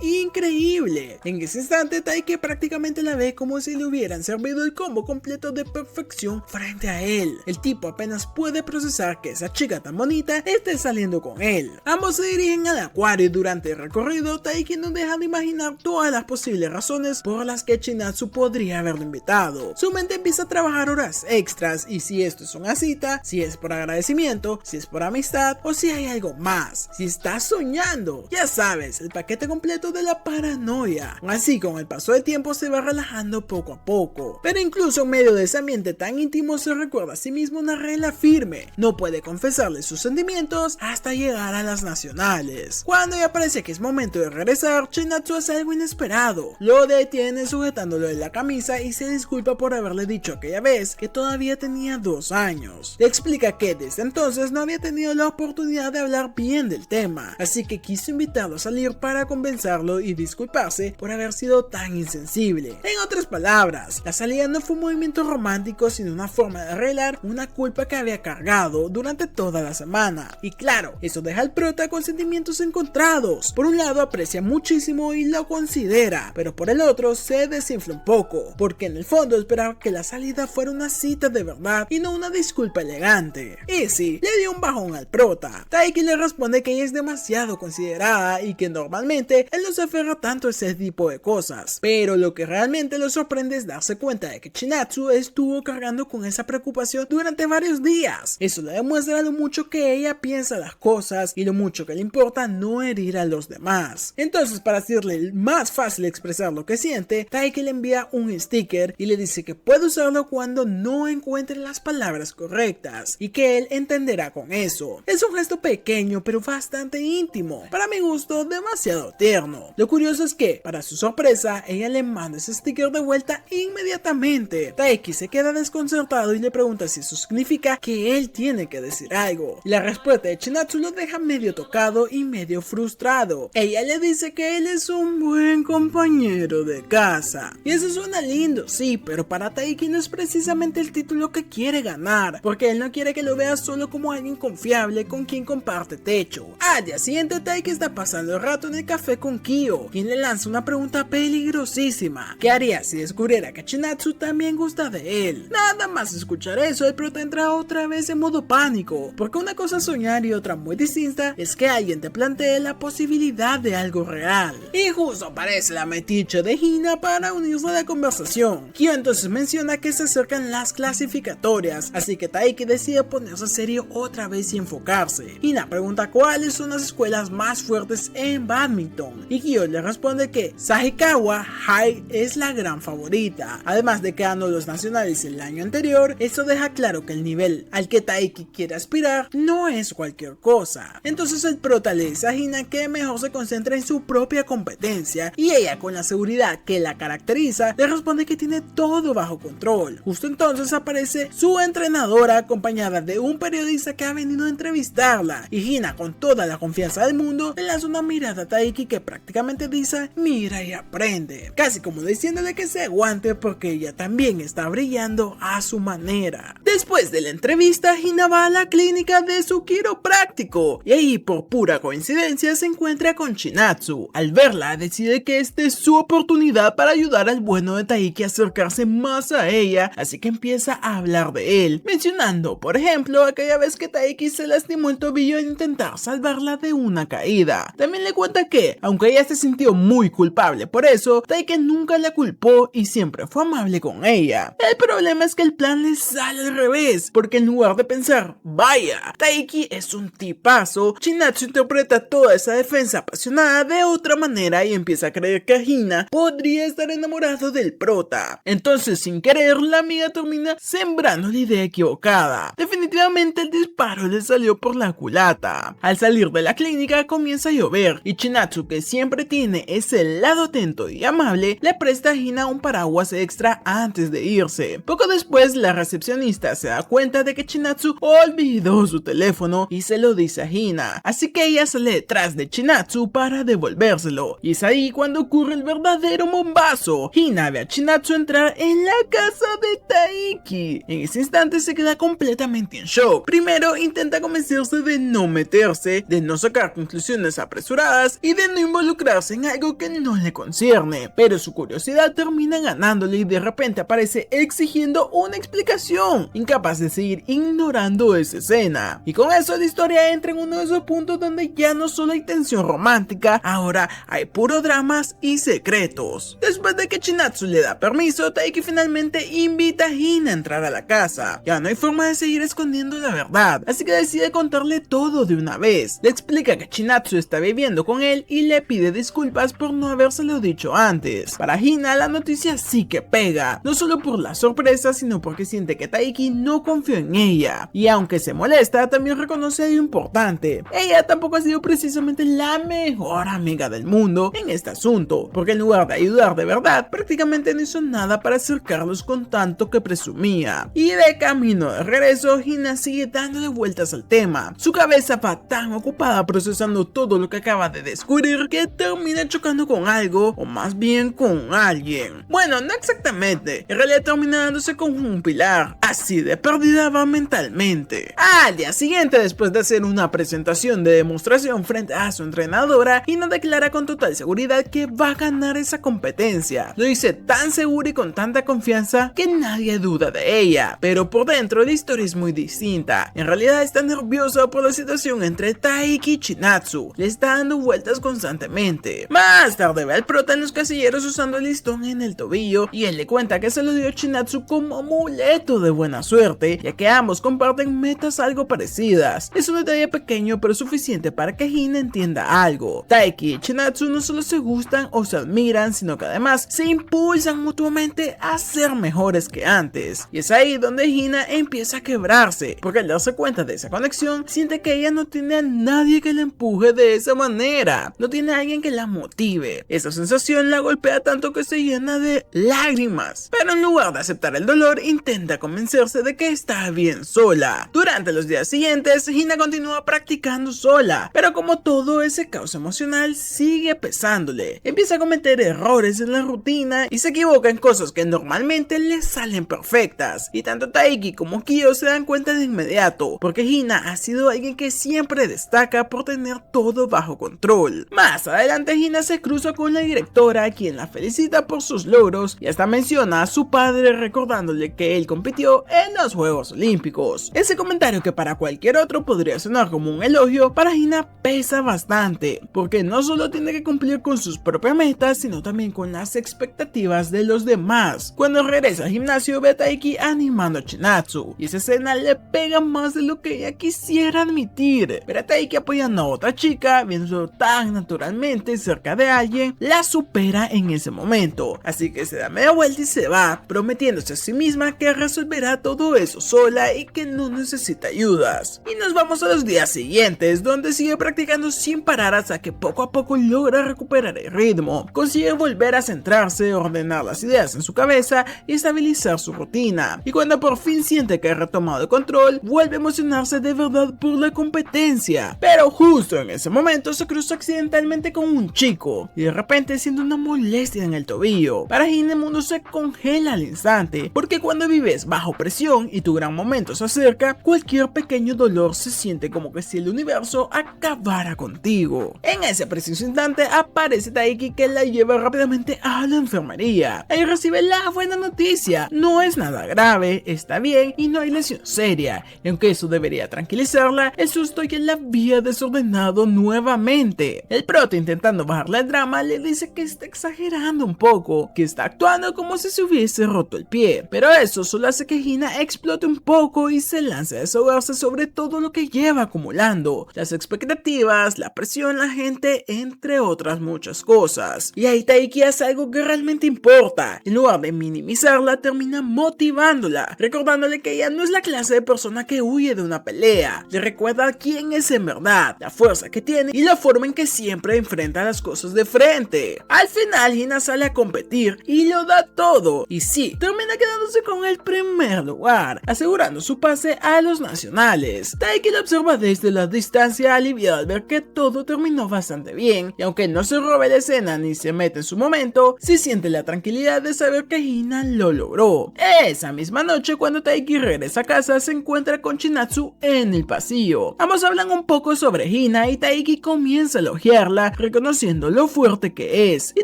Speaker 1: increíble. En ese instante, Taiki prácticamente la ve como si le hubieran servido el combo completo de perfección frente a él. El tipo apenas puede procesar que esa chica tan bonita esté saliendo con él. Ambos se dirigen al acuario y durante el recorrido, Taiki no deja de imaginar todas las posibles razones por las que Chinatsu podría haberlo invitado. Su mente empieza a trabajar horas extras y si esto es una cita, si es por agradecimiento, si es por amistad o si hay algo más, si estás soñando. Ya sabes, el paquete completo de la paranoia. Así con el paso del tiempo se va relajando poco a poco. Pero incluso en medio de ese ambiente tan íntimo se recuerda a sí mismo una regla firme. No puede confesarle sus sentimientos hasta llegar a las nacionales. Cuando ya parece que es momento de regresar, Chinatsu hace algo inesperado. Lo detiene sujetándolo de la camisa y se disculpa por haberle dicho aquella vez que todavía tenía 2 años. Le explica que desde entonces no había tenido la oportunidad de hablar bien del tema, así que quiso invitarlo a salir para convencerlo y disculparse por haber sido tan insensible. En otras palabras, la salida no fue un movimiento romántico, sino una forma de arreglar una culpa que había cargado durante toda la semana. Y claro, eso deja al prota con sentimientos encontrados. Por un lado aprecia muchísimo y lo considera, pero por el otro se desinfla un poco, porque en el fondo esperaba que la salida fuera una cita de verdad y no una disculpa elegante. Y sí, le dio un bajón al prota. Taiki le responde que ella es demasiado considerada y que normalmente él no se aferra tanto a ese tipo de cosas, pero lo que realmente lo sorprende es darse cuenta de que Chinatsu estuvo cargando con esa preocupación durante varios días. Eso le demuestra lo mucho que ella piensa las cosas y lo mucho que le importa no herir a los demás. Entonces, para hacerle más fácil expresar lo que siente, Taiki le envía un sticker y le dice que puede usarlo cuando no encuentre las palabras correctas y que él entenderá con eso. Es un gesto pequeño pero bastante íntimo, para mi gusto demasiado tierno. Lo curioso es que, para su sorpresa, ella le manda ese sticker de vuelta inmediatamente. Taiki se queda desconcertado y le pregunta si eso significa que él tiene que decir algo. La respuesta de Chinatsu lo deja medio tocado y medio frustrado. Ella le dice que él es un buen compañero de casa. Y eso suena lindo, sí, pero para Taiki no es precisamente el título que quiere ganar, porque él no quiere que lo vea solo como alguien confiable con quien comparte techo. Al día siguiente, Taiki está pasando el rato en el café con Kyo, quien le lanza una pregunta peligrosísima. ¿Qué haría si descubriera que Chinatsu también gusta de él? Nada más escuchar eso, el prota entra otra vez en modo pánico, porque una cosa es soñar y otra muy distinta es que alguien te plantee la posibilidad de algo real. Y justo aparece la metiche de Hina para unirse a la conversación. Kyo entonces menciona que se acercan las clasificatorias, así que Taiki decide ponerse serio otra vez y enfocarse. Hina pregunta cuáles son las escuelas más fuertes en badminton, y Kyo le responde que Sahikawa High es la gran favorita. Además de que ganó los nacionales el año anterior, eso deja claro que el nivel al que Taiki quiere aspirar no es cualquier cosa. Entonces el prota le dice a Hina que mejor se concentre en su propia competencia, y ella, con la seguridad que la caracteriza, le responde que tiene todo bajo control. Justo entonces aparece su entrenadora acompañada de un periodista que ha venido a entrevistarla, y Hina, con toda la confianza del mundo, le lanza una mirada a Taiki que prácticamente dice: mira y aprende, casi como diciéndole que se aguante porque ella también está brillando a su manera. Después de la entrevista, Hina va a la clínica de su quiropráctico y ahí, por pura coincidencia, se encuentra con Chinatsu. Al verla, decide que esta es su oportunidad para ayudar al bueno de Taiki a acercarse más a ella, así que empieza a hablar de él, mencionando, por ejemplo, aquella vez que Taiki se lastimó el tobillo al intentar salvarla de una caída. También le cuenta que, aunque ella se sintió muy culpable por eso, Taiki nunca la culpó y siempre fue amable con ella. El problema es que el plan le sale al revés, porque en lugar de pensar, vaya, Taiki es un tipazo, Chinatsu interpreta toda esa defensa apasionada de otra manera y empieza a creer que Hina podría estar enamorado del prota. Entonces, sin querer, la amiga termina sembrando la idea equivocada. Definitivamente el disparo le salió por la culata. Al salir de la clínica comienza a llover y Chinatsu, que siempre tiene ese lado atento y amable, le presta a Hina un paraguas extra antes de irse. Poco después, la recepcionista se da cuenta de que Chinatsu olvidó su teléfono y se lo dice a Hina, así que ella sale detrás de Chinatsu para devolvérselo, y es ahí cuando ocurre el verdadero bombazo. Hina ve a Chinatsu entrar en la casa de Taiki. En ese instante se queda completamente en shock. Primero intenta convencerse de no meterse, de no sacar conclusiones apresuradas y de no involucrarse en algo que no le concierne, pero su curiosidad termina ganándole y de repente aparece exigiendo una explicación, incapaz de seguir ignorando esa escena. Y con eso la historia entra en uno de esos puntos donde ya no solo hay tensión romántica, ahora hay puro dramas y secretos. Después de que Chinatsu le da permiso, Taiki finalmente invita a Hina a entrar a la casa. Ya no hay forma de seguir escondiendo la verdad, así que decide contarle todo de una vez. Le explica que Chinatsu está viviendo con él y le pide disculpas por no habérselo dicho antes. Para Hina la noticia sí que pega, no solo por la sorpresa, sino porque siente que Taiki no confió en ella. Y aunque se molesta, también reconoce algo importante: ella tampoco ha sido precisamente la mejor amiga del mundo en este asunto, porque en lugar de ayudar de verdad, prácticamente no hizo nada para acercarlos con tanto que presumía. Y de camino de regreso, Hina sigue dándole vueltas al tema. Su cabeza va tan ocupada procesando todo lo que acaba de descubrir que termina chocando con algo, o más bien con alguien. Bueno, no exactamente, en realidad termina dándose con un pilar. Así de perdida va mentalmente. Al día siguiente, después de hacer una presentación de demostración frente a su entrenadora, Hina declara con total seguridad que va a ganar esa competencia. Lo dice tan segura y con tanta confianza que nadie duda de ella, pero por dentro la historia es muy distinta. En realidad está nerviosa por la situación entre Taiki y Chinatsu, le está dando vueltas constantemente. Más tarde ve al prota en los casilleros usando el listón en el tobillo y él le cuenta que se lo dio a Chinatsu como amuleto de buena suerte, ya que ambos comparten metas algo parecidas. Es un detalle pequeño pero suficiente para que Hina entienda algo. Taiki y Chinatsu no solo se gustan o se admiran, sino que además se impulsan mutuamente a ser mejores que antes. Y es ahí donde Hina empieza a quebrarse, porque al darse cuenta de esa conexión, siente que ella no tiene a nadie que la empuje de esa manera, no tiene a alguien que la motive. Esa sensación la golpea tanto que se llena de lágrimas, pero en lugar de aceptar el dolor, intenta convencerse de que está bien sola. Durante los días siguientes, Hina continúa practicando sola, pero como todo, ese caos emocional sigue pesándole. Empieza a cometer errores en la rutina y se equivoca en cosas que normalmente le salen perfectas, y tanto Taiki como Kyo se dan cuenta de inmediato, porque Hina ha sido alguien que siempre destaca por tener todo bajo control. Más adelante, Hina se cruza con la directora, quien la felicita por sus logros y hasta menciona a su padre recordándole que él compitió en los Juegos Olímpicos. Ese comentario, que para cualquier otro podría sonar como un elogio, para Hina pesa bastante, porque no solo tiene que cumplir con sus propias metas, sino también con las expectativas de los demás. Cuando regresa al gimnasio, ve a Taiki animando a Chinatsu, y esa escena le pega más de lo que ella quisiera admitir. Ver a Taiki apoyando a otra chica, viéndolo tan naturalmente cerca de alguien, la supera en ese momento, así que se da media vuelta y se va, prometiéndose a sí misma que resolverá todo eso sola y que no necesita ayudas. Y nos vamos a los días siguientes, donde sigue practicando sin parar hasta que poco a poco logra recuperar el ritmo, consigue volver a centrarse, ordenar las ideas en su cabeza y estabilizar su rutina, y cuando por fin siente que ha retomado el control, vuelve a emocionarse de verdad por la competencia. Pero justo en ese momento se cruza accidentalmente con un chico y de repente siente una molestia en el tobillo. Para Hina el mundo se congela al instante, porque cuando vives bajo presión y tu gran momento se acerca, cualquier pequeño dolor se siente como que si el universo acabara contigo. En ese preciso instante aparece Taiki, que la lleva rápidamente a la enfermería. Ahí recibe la buena noticia: no es nada grave, está bien y no hay lesión seria. Y aunque eso debería tranquilizarla, el susto que la había desordenado nuevamente. El prota, intentando bajarle el drama, le dice que está exagerando un poco, que está actuando como si se hubiese roto el pie, pero eso solo hace que Hina Hina explote un poco y se lance a desahogarse sobre todo lo que lleva acumulando, las expectativas, la presión, la gente, entre otras muchas cosas. Y ahí Taiki hace algo que realmente importa. En lugar de minimizarla, termina motivándola, recordándole que ella no es la clase de persona que huye de una pelea. Le recuerda quién es en verdad, la fuerza que tiene y la forma en que siempre enfrenta las cosas de frente. Al final, Hina sale a competir y lo da todo. Y sí, termina quedándose con el primer lugar, asegurando su pase a los nacionales. Taiki lo observa desde la distancia, aliviado al ver que todo terminó bastante bien, y aunque no se robe la escena ni se mete en su momento, sí siente la tranquilidad de saber que Hina lo logró. Esa misma noche, cuando Taiki regresa a casa, se encuentra con Chinatsu en el pasillo. Ambos hablan un poco sobre Hina y Taiki comienza a elogiarla, reconociendo lo fuerte que es y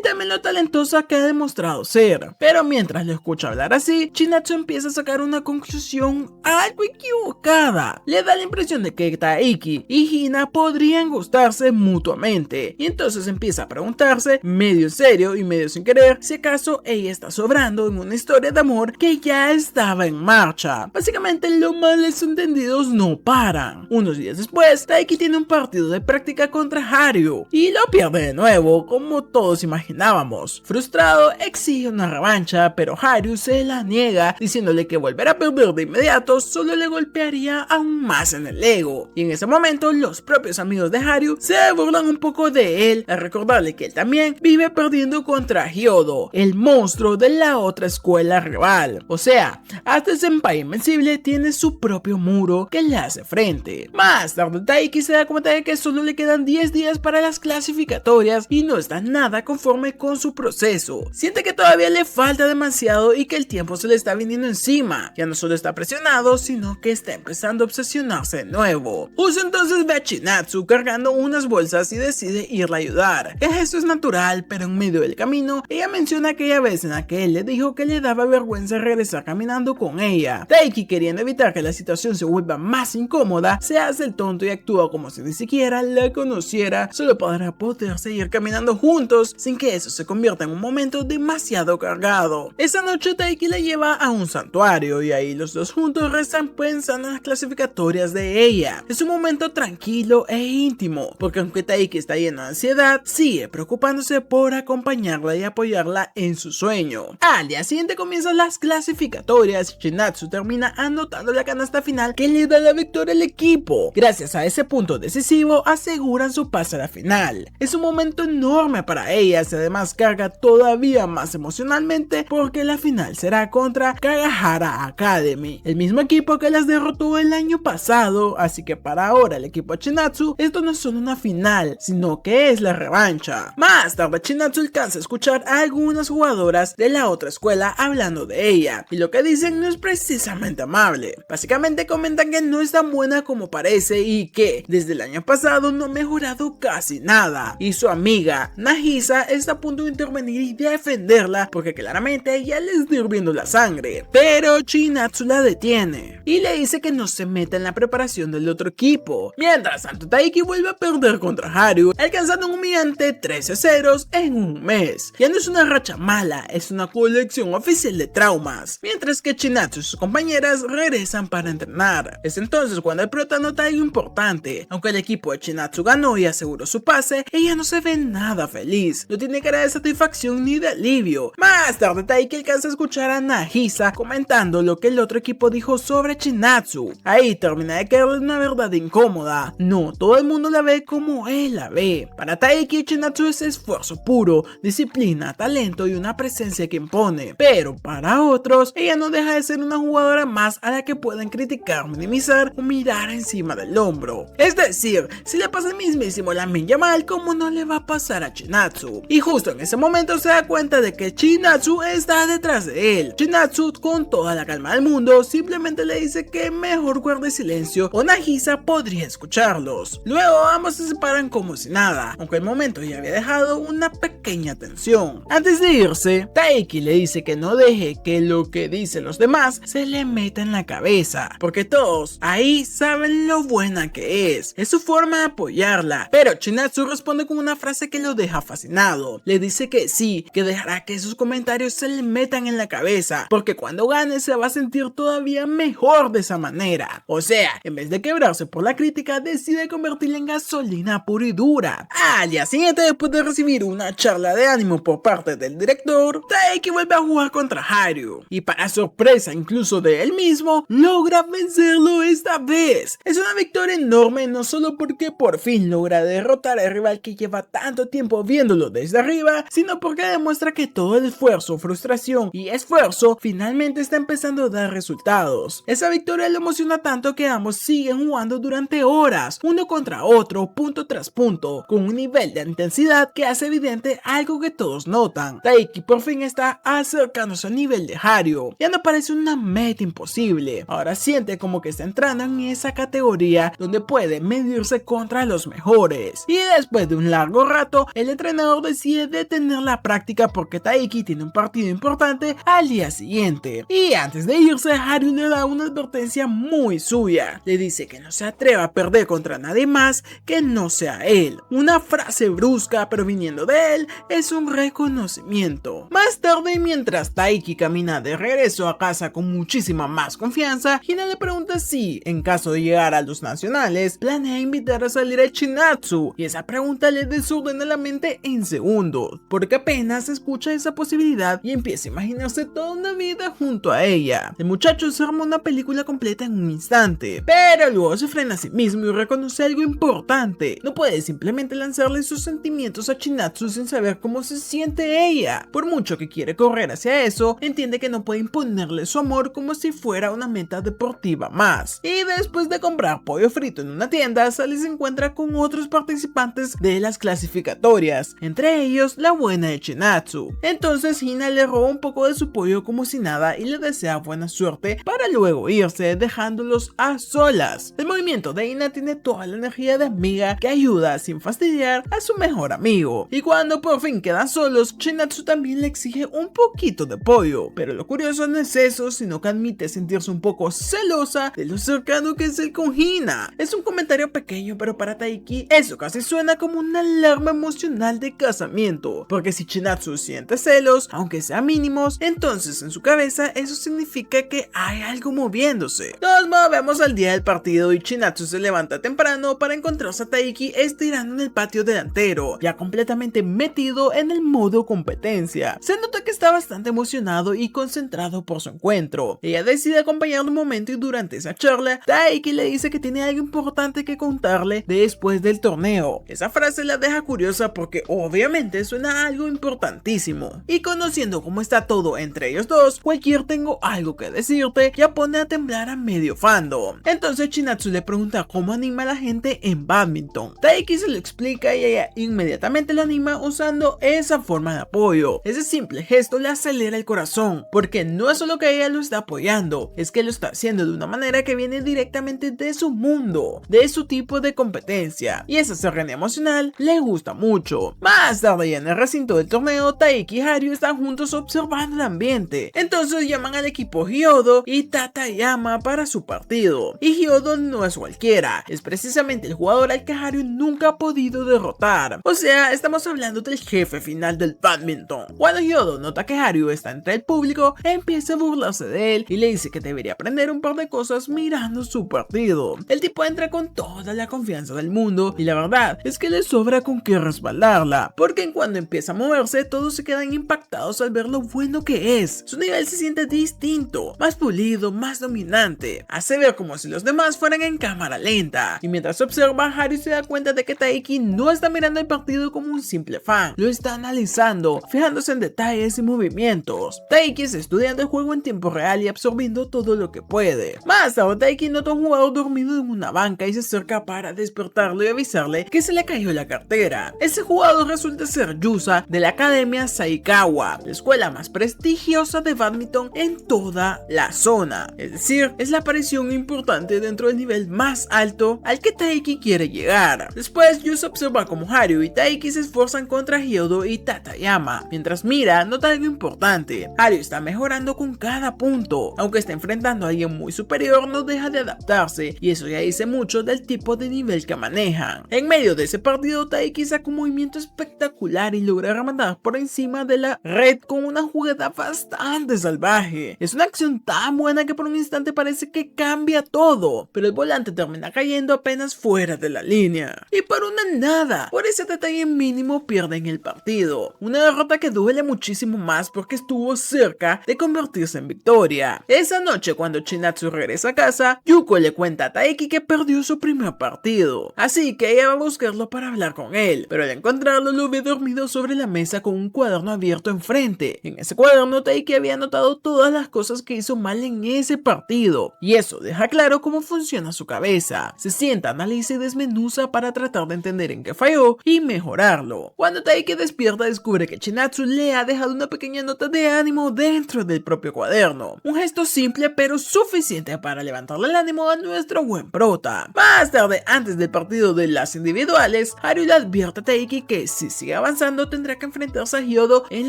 Speaker 1: también lo talentosa que ha demostrado ser. Pero mientras lo escucha hablar así, Chinatsu empieza a sacar una conclusión algo equivocada. Le da la impresión de que Taiki y Hina podrían gustarse mutuamente, y entonces empieza a preguntarse, medio en serio y medio sin querer, si acaso ella está sobrando en una historia de amor que ya estaba en marcha. Básicamente, los malos entendidos no paran. Unos días después, Taiki tiene un partido de práctica contra Haru y lo pierde de nuevo, como todos imaginábamos. Frustrado, exige una revancha, pero Haru se la niega, diciéndole que volver a perder de inmediato solo le golpearía aún más en el ego. Y en ese momento, los propios amigos de Haru se burlan un poco de él, al recordarle que él también vive perdiendo contra Hyodo, el monstruo de la otra escuela rival. O sea, hasta el senpai invencible tiene su propio muro que le hace frente. Más tarde, Taiki se da cuenta de que solo le quedan 10 días para las clasificatorias y no está nada conforme con su proceso. Siente que todavía le falta demasiado y que el tiempo se le está viniendo encima. Ya no solo está presionado, sino que está empezando a obsesionarse de nuevo. Justo entonces ve a Chinatsu cargando unas bolsas y decide irla a ayudar. El gesto es natural, pero en medio del camino, ella menciona aquella vez en la que él le dijo que le daba vergüenza regresar caminando con ella. Taiki, queriendo evitar que la situación se vuelva más incómoda, se hace el tonto y actúa como si ni siquiera la conociera, solo para poder seguir caminando juntos sin que eso se convierta en un momento demasiado cargado. Esa noche Taiki la lleva a un santuario y ahí los dos juntos restan pensando en las clasificatorias de ella. Es un momento tranquilo e íntimo, porque aunque Taiki está lleno de ansiedad, sigue preocupándose por acompañarla y apoyarla en su sueño. Al día siguiente comienzan las clasificatorias y Chinatsu termina anotando la canasta final que le da la victoria al equipo. Gracias a ese punto decisivo aseguran su pase a la final. Es un momento enorme para ellas y además carga todavía más emocionalmente porque la final será contra Kagahara Academy, el mismo equipo que las derrotó el año pasado, así que para ahora el equipo Chinatsu esto no es solo una final, sino que es la revancha. Más tarde Chinatsu alcanza a escuchar a algunas jugadoras de la otra escuela hablando de ella, y lo que dicen no es precisamente amable. Básicamente comentan que no es tan buena como parece y que desde el año pasado no ha mejorado casi nada, y su amiga Nagisa está a punto de intervenir y defenderla porque claramente ya le está hirviendo la sangre, pero Chinatsu la detiene y le dice que no se meta en la preparación del otro equipo. Mientras tanto, Taiki vuelve a perder contra Haru, alcanzando un humillante 13 ceros en un mes. Ya no es una racha mala, es una colección oficial de traumas, mientras que Chinatsu y sus compañeras regresan para entrenar. Es entonces cuando el prota nota algo importante. Aunque el equipo de Chinatsu ganó y aseguró su pase, ella no se ve nada feliz, no tiene cara de satisfacción ni de alivio. Más tarde Taiki alcanza a escuchar a Nagisa comentando lo que el otro equipo dijo sobre Chinatsu. Ahí termina de caerle una verdad incómoda. No todo el mundo la ve como él la ve. Para Taiki, Chinatsu es esfuerzo puro, disciplina, talento y una presencia que impone. Pero para otros, ella no deja de ser una jugadora más a la que pueden criticar, minimizar o mirar encima del hombro. Es decir, si le pasa el mismísimo Lamine Yamal, como no le va a pasar a Chinatsu. Y justo en ese momento se da cuenta de que Chinatsu está detrás de él. Chinatsu, con toda la calma del mundo, simplemente le dice que mejor guarde silencio o Nagisa podría escucharlos. Luego ambos se separan como si nada, aunque el momento ya había dejado una pequeña tensión. Antes de irse, Taiki le dice que no deje que lo que dicen los demás se le meta en la cabeza, porque todos ahí saben lo buena que es su forma de apoyarla. Pero Chinatsu responde con una frase que lo deja fascinado. Le dice que sí, que dejará que sus comentarios se le metan en la cabeza, porque cuando gane se va a sentir sentir todavía mejor de esa manera. O sea, en vez de quebrarse por la crítica, decide convertirla en gasolina pura y dura. Al día siguiente, después de recibir una charla de ánimo por parte del director, Taiki vuelve a jugar contra Haru, y para sorpresa incluso de él mismo, logra vencerlo esta vez. Es una victoria enorme, no solo porque por fin logra derrotar al rival que lleva tanto tiempo viéndolo desde arriba, sino porque demuestra que todo el esfuerzo, frustración y esfuerzo finalmente está empezando a dar resultados. Esa victoria lo emociona tanto que ambos siguen jugando durante horas, uno contra otro, punto tras punto, con un nivel de intensidad que hace evidente algo que todos notan. Taiki por fin está acercándose al nivel de Haru. Ya no parece una meta imposible, ahora siente como que está entrando en esa categoría donde puede medirse contra los mejores. Y después de un largo rato, el entrenador decide detener la práctica porque Taiki tiene un partido importante al día siguiente. Y antes de irse, Haru le da una advertencia muy suya. Le dice que no se atreva a perder contra nadie más que no sea él. Una frase brusca, pero viniendo de él, es un reconocimiento. Más tarde, mientras Taiki camina de regreso a casa con muchísima más confianza, Hina le pregunta si, en caso de llegar a los nacionales, planea invitar a salir a Chinatsu, y esa pregunta le desordena la mente en segundos, porque apenas escucha esa posibilidad y empieza a imaginarse toda una vida junto a ella. El muchacho se arma una película completa en un instante, pero luego se frena a sí mismo y reconoce algo importante. No puede simplemente lanzarle sus sentimientos a Chinatsu sin saber cómo se siente ella. Por mucho que quiere correr hacia eso, entiende que no puede imponerle su amor como si fuera una meta deportiva más. Y después de comprar pollo frito en una tienda, sale y se encuentra con otros participantes de las clasificatorias, entre ellos la buena de Chinatsu. Entonces Hina le roba un poco de su pollo como si nada y le desea buena suerte para luego irse, dejándolos a solas. El movimiento de Hina tiene toda la energía de amiga que ayuda sin fastidiar a su mejor amigo. Y cuando por fin quedan solos, Chinatsu también le exige un poquito de pollo, pero lo curioso no es eso, sino que admite sentirse un poco celosa de lo cercano que es él con Hina. Es un comentario pequeño, pero para Taiki eso casi suena como una alarma emocional de casamiento, porque si Chinatsu siente celos, aunque sean mínimos, entonces en su cabeza eso significa que hay algo moviéndose. Nos movemos al día del partido y Chinatsu se levanta temprano para encontrarse a Taiki estirando en el patio delantero, ya completamente metido en el modo competencia. Se nota que está bastante emocionado y concentrado por su encuentro. Ella decide acompañarlo un momento y durante esa charla, Taiki le dice que tiene algo importante que contarle después del torneo. Esa frase la deja curiosa porque obviamente suena a algo importantísimo. Y conociendo cómo está todo entre ellos dos, cualquier tengo algo que decirte ya pone a temblar a medio fandom. Entonces Chinatsu le pregunta cómo anima a la gente en badminton. Taiki se lo explica y ella inmediatamente lo anima usando esa forma de apoyo. Ese simple gesto le acelera el corazón, porque no es solo que ella lo está apoyando, es que lo está haciendo de una manera que viene directamente de su mundo, de su tipo de competencia, y esa cercanía emocional le gusta mucho. Más tarde, ya en el recinto del torneo, Taiki y Haru están juntos observando el ambiente. Entonces llaman al equipo Hyodo y Tateyama para su partido. Y Hyodo no es cualquiera, es precisamente el jugador al que Haru nunca ha podido derrotar. O sea, estamos hablando del jefe final del badminton. Cuando Hyodo nota que Haru está entre el público, empieza a burlarse de él y le dice que debería aprender un par de cosas mirando su partido. El tipo entra con toda la confianza del mundo y la verdad es que le sobra con qué respaldarla, porque en cuando empieza a moverse todos se quedan impactados al ver lo bueno que es. Su nivel se siente distinto, más pulido, más dominante, hace ver como si los demás fueran en cámara lenta. Y mientras observa, Haru se da cuenta de que Taiki no está mirando el partido como un simple fan, lo está analizando, fijándose en detalles y movimientos. Taiki está estudiando el juego en tiempo real y absorbiendo todo lo que puede. Más tarde, Taiki nota a un jugador dormido en una banca y se acerca para despertarlo y avisarle que se le cayó la cartera. Ese jugador resulta ser Yusa de la Academia Saikawa, la escuela más prestigiosa de badminton en toda la zona. Es decir, es la aparición importante dentro del nivel más alto al que Taiki quiere llegar. Después, Yusa observa como Haru y Taiki se esfuerzan contra Hyodo y Tateyama. Mientras mira, nota algo importante. Haru está mejorando con cada punto. Aunque está enfrentando a alguien muy superior, no deja de adaptarse, y eso ya dice mucho del tipo de nivel que manejan. En medio de ese partido, Taiki saca un movimiento espectacular y logra rematar por encima de la red con una jugada bastante salvaje. Es una una acción tan buena que por un instante parece que cambia todo, pero el volante termina cayendo apenas fuera de la línea. Y por una nada, por ese detalle mínimo pierden el partido. Una derrota que duele muchísimo más porque estuvo cerca de convertirse en victoria. Esa noche, cuando Chinatsu regresa a casa, Yuko le cuenta a Taiki que perdió su primer partido, así que ella va a buscarlo para hablar con él, pero al encontrarlo lo ve dormido sobre la mesa con un cuaderno abierto enfrente. En ese cuaderno Taiki había anotado todas las cosas que hizo mal en ese partido, y eso deja claro cómo funciona su cabeza. Se sienta, analiza y desmenuza para tratar de entender en qué falló y mejorarlo. Cuando Taiki despierta descubre que Chinatsu le ha dejado una pequeña nota de ánimo dentro del propio cuaderno, un gesto simple pero suficiente para levantarle el ánimo a nuestro buen prota. Más tarde, antes del partido de las individuales, Haru le advierte a Taiki que si sigue avanzando tendrá que enfrentarse a Hyodo en